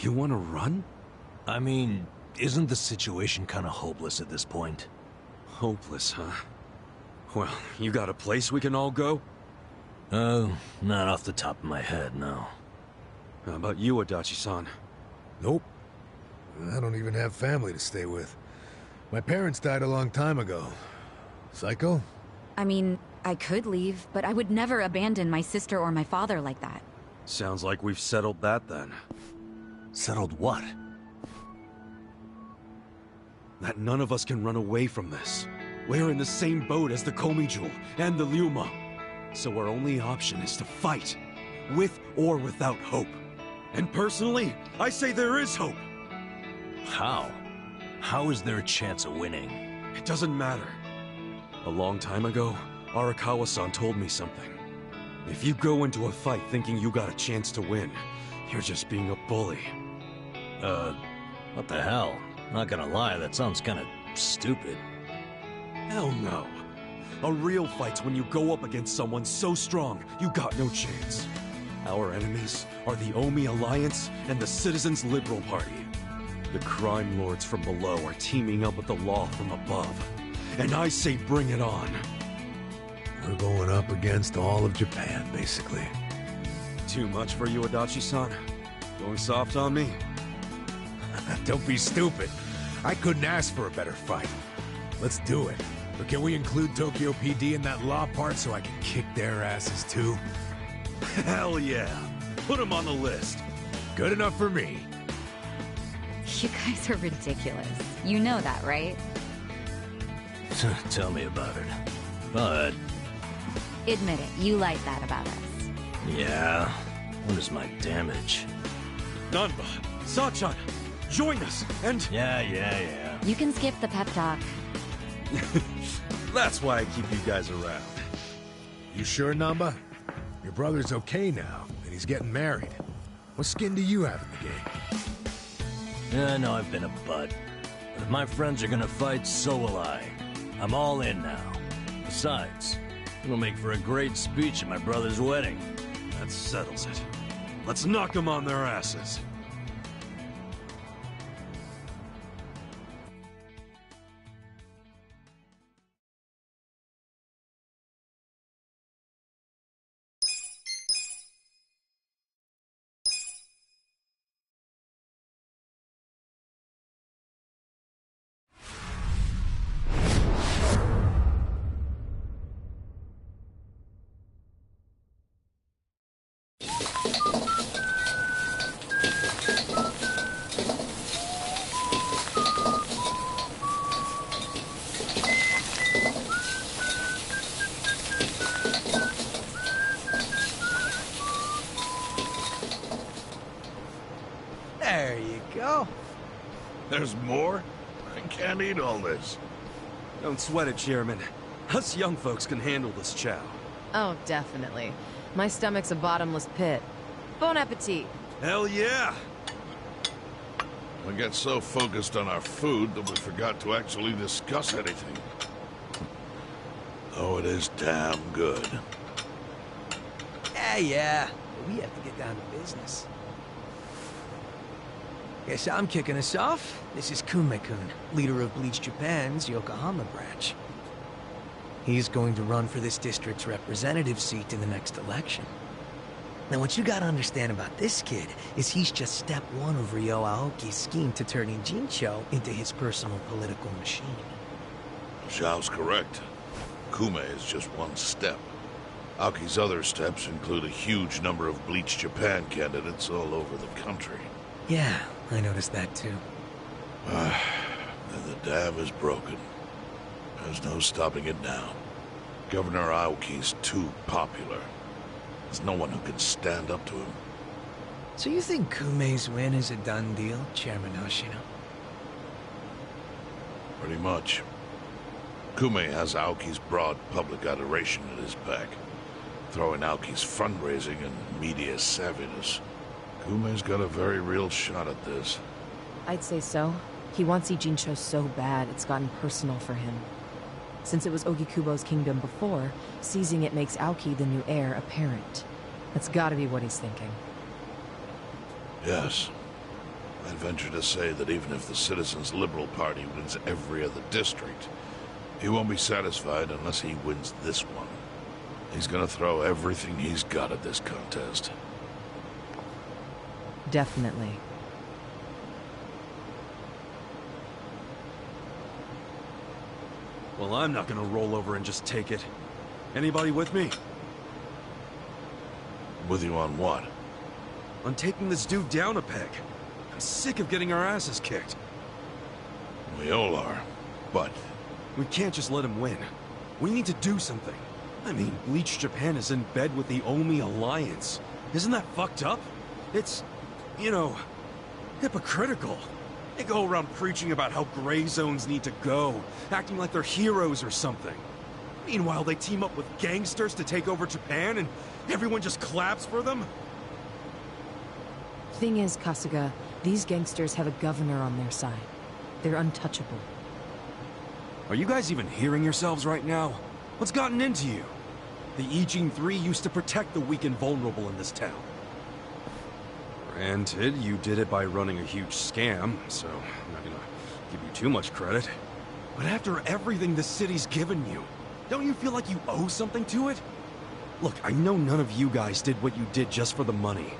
You want to run? I mean, isn't the situation kind of hopeless at this point? Hopeless, huh? Well, you got a place we can all go? Oh, not off the top of my head, no. How about you, Adachi-san? Nope. I don't even have family to stay with. My parents died a long time ago. Psycho? I mean, I could leave, but I would never abandon my sister or my father like that. Sounds like we've settled that then. Settled what? That none of us can run away from this. We're in the same boat as the Komijul and the Ryuma. So our only option is to fight, with or without hope. And personally, I say there is hope. How? How is there a chance of winning? It doesn't matter. A long time ago, Arakawa-san told me something. If you go into a fight thinking you got a chance to win, you're just being a bully. What the hell? Not gonna lie, that sounds kinda stupid. Hell no. A real fight's when you go up against someone so strong, you got no chance. Our enemies are the Omi Alliance and the Citizens Liberal Party. The crime lords from below are teaming up with the law from above. And I say bring it on. We're going up against all of Japan, basically. Too much for you, Adachi-san? Going soft on me? Don't be stupid. I couldn't ask for a better fight. Let's do it. But can we include Tokyo PD in that law part so I can kick their asses too? Hell yeah. Put them on the list. Good enough for me. You guys are ridiculous. You know that, right? Tell me about it. But... Admit it, you like that about us. yeah, what is my damage? Nanba, Sachan, join us, and... Yeah. You can skip the pep talk. That's why I keep you guys around. You sure, Namba? Your brother's okay now, and he's getting married. What skin do you have in the game? Yeah, I know I've been a butt. But if my friends are gonna fight, so will I. I'm all in now. Besides, it'll make for a great speech at my brother's wedding. That settles it. Let's knock them on their asses. There's more? I can't eat all this. Don't sweat it, Chairman. Us young folks can handle this chow. Oh, definitely. My stomach's a bottomless pit. Bon appetit. Hell yeah! We get so focused on our food that we forgot to actually discuss anything. Oh, it is damn good. Yeah. But we have to get down to business. Guess I'm kicking us off. This is Kume-kun, leader of Bleach Japan's Yokohama branch. He's going to run for this district's representative seat in the next election. Now, what you gotta understand about this kid is he's just step one of Ryo Aoki's scheme to turning Jincho into his personal political machine. Zhao's correct. Kume is just one step. Aoki's other steps include a huge number of Bleach Japan candidates all over the country. Yeah, I noticed that too. And the dam is broken. There's no stopping it now. Governor Aoki's too popular. There's no one who can stand up to him. So you think Kume's win is a done deal, Chairman Hoshino? Pretty much. Kume has Aoki's broad public adoration at his back. Throwing Aoki's fundraising and media savviness. Kume's got a very real shot at this. I'd say so. He wants Ijincho so bad, it's gotten personal for him. Since it was Ogikubo's kingdom before, seizing it makes Aoki the new heir apparent. That's gotta be what he's thinking. Yes. I'd venture to say that even if the Citizens' Liberal Party wins every other district, he won't be satisfied unless he wins this one. He's gonna throw everything he's got at this contest. Definitely. Well, I'm not gonna roll over and just take it. Anybody with me? With you on what? On taking this dude down a peg. I'm sick of getting our asses kicked. We all are, but... We can't just let him win. We need to do something. I mean, Bleach Japan is in bed with the Omi Alliance. Isn't that fucked up? It's, you know, hypocritical. They go around preaching about how gray zones need to go, acting like they're heroes or something. Meanwhile, they team up with gangsters to take over Japan, and everyone just claps for them? Thing is, Kasuga, these gangsters have a governor on their side. They're untouchable. Are you guys even hearing yourselves right now? What's gotten into you? The Ijin 3 used to protect the weak and vulnerable in this town. Granted, you did it by running a huge scam, so I'm not gonna give you too much credit. But after everything the city's given you, don't you feel like you owe something to it? Look, I know none of you guys did what you did just for the money.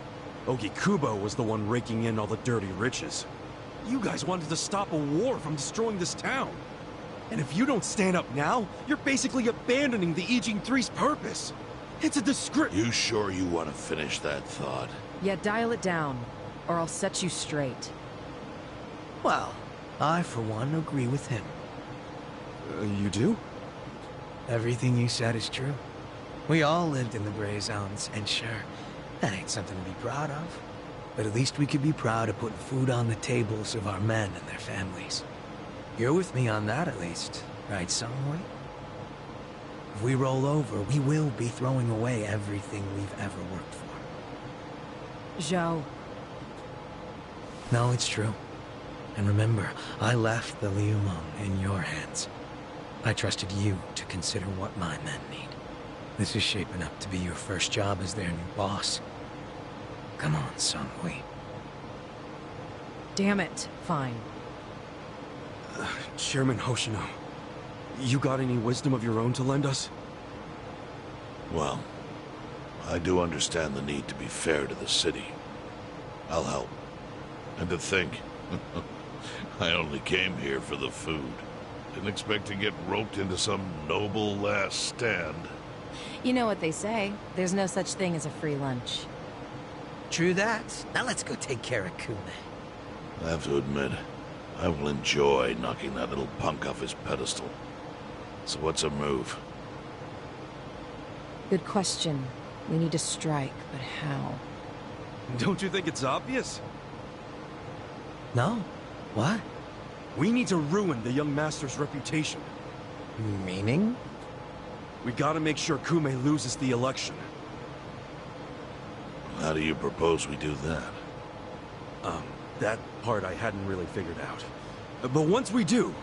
Ogikubo was the one raking in all the dirty riches. You guys wanted to stop a war from destroying this town. And if you don't stand up now, you're basically abandoning the Ijin 3's purpose. It's a disgrace. You sure you want to finish that thought? Yeah, dial it down, or I'll set you straight. Well, I, for one, agree with him. You do? Everything you said is true. We all lived in the gray zones, and sure, that ain't something to be proud of. But at least we could be proud of putting food on the tables of our men and their families. You're with me on that, at least, right, Songhui? If we roll over, we will be throwing away everything we've ever worked for. Zhao. No, it's true. And remember, I left the Liumeng in your hands. I trusted you to consider what my men need. This is shaping up to be your first job as their new boss. Come on, Songhui. Damn it. Fine. Chairman Hoshino, you got any wisdom of your own to lend us? Well, I do understand the need to be fair to the city. I'll help. And to think, I only came here for the food. Didn't expect to get roped into some noble last stand. You know what they say, there's no such thing as a free lunch. True that. Now let's go take care of Kume. I have to admit, I will enjoy knocking that little punk off his pedestal. So what's a move? Good question. We need to strike, but how? Don't you think it's obvious? No. What? We need to ruin the young master's reputation. Meaning? We gotta make sure Kume loses the election. How do you propose we do that? That part I hadn't really figured out. But once we do,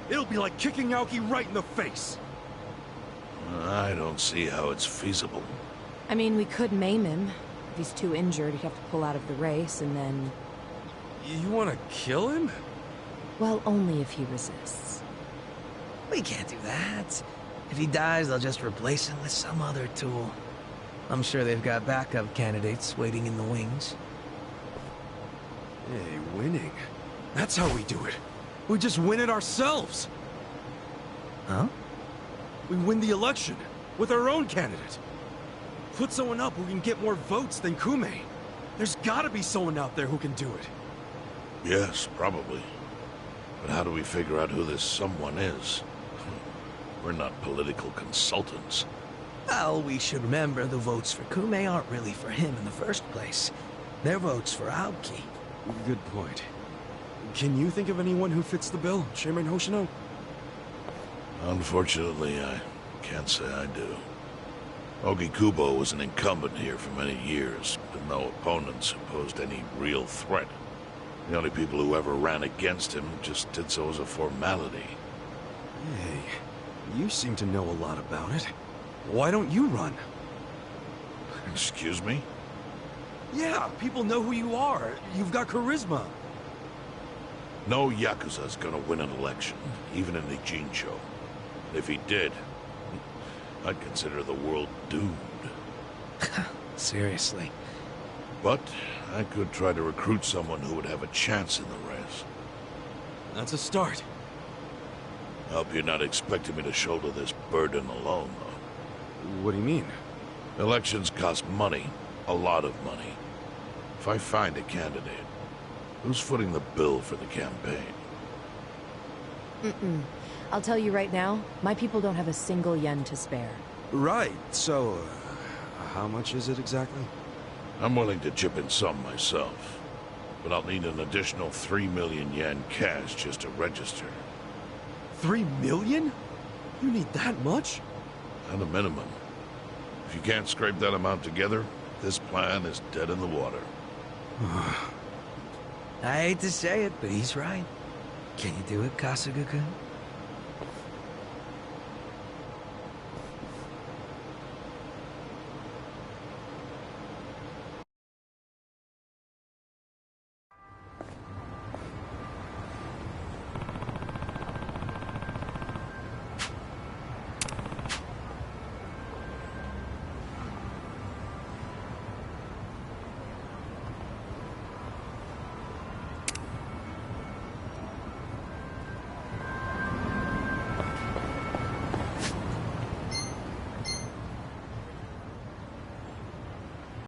it'll be like kicking Aoki right in the face. I don't see how it's feasible. I mean, we could maim him. If he's too injured, he'd have to pull out of the race, and then... You want to kill him? Well, only if he resists. We can't do that. If he dies, they'll just replace him with some other tool. I'm sure they've got backup candidates waiting in the wings. Hey, winning. That's how we do it. We just win it ourselves. Huh? We win the election with our own candidate. Put someone up who can get more votes than Kume. There's gotta be someone out there who can do it. Yes, probably. But how do we figure out who this someone is? We're not political consultants. Well, we should remember the votes for Kume aren't really for him in the first place. They're votes for Aoki. Good point. Can you think of anyone who fits the bill, Shaman Hoshino? Unfortunately, I can't say I do. Ogikubo was an incumbent here for many years, with no opponents who posed any real threat. The only people who ever ran against him just did so as a formality. Hey, you seem to know a lot about it. Why don't you run? Excuse me? Yeah, people know who you are. You've got charisma. No Yakuza's gonna win an election, even in the Jincho. If he did, I'd consider the world doomed. Seriously. But I could try to recruit someone who would have a chance in the race. That's a start. I hope you're not expecting me to shoulder this burden alone, though. What do you mean? Elections cost money. A lot of money. If I find a candidate, who's footing the bill for the campaign? I'll tell you right now, my people don't have a single yen to spare. Right, so... how much is it exactly? I'm willing to chip in some myself. But I'll need an additional 3 million yen cash just to register. 3 million? You need that much? At a minimum. If you can't scrape that amount together, this plan is dead in the water. I hate to say it, but he's right. Can you do it, Kasuga-kun?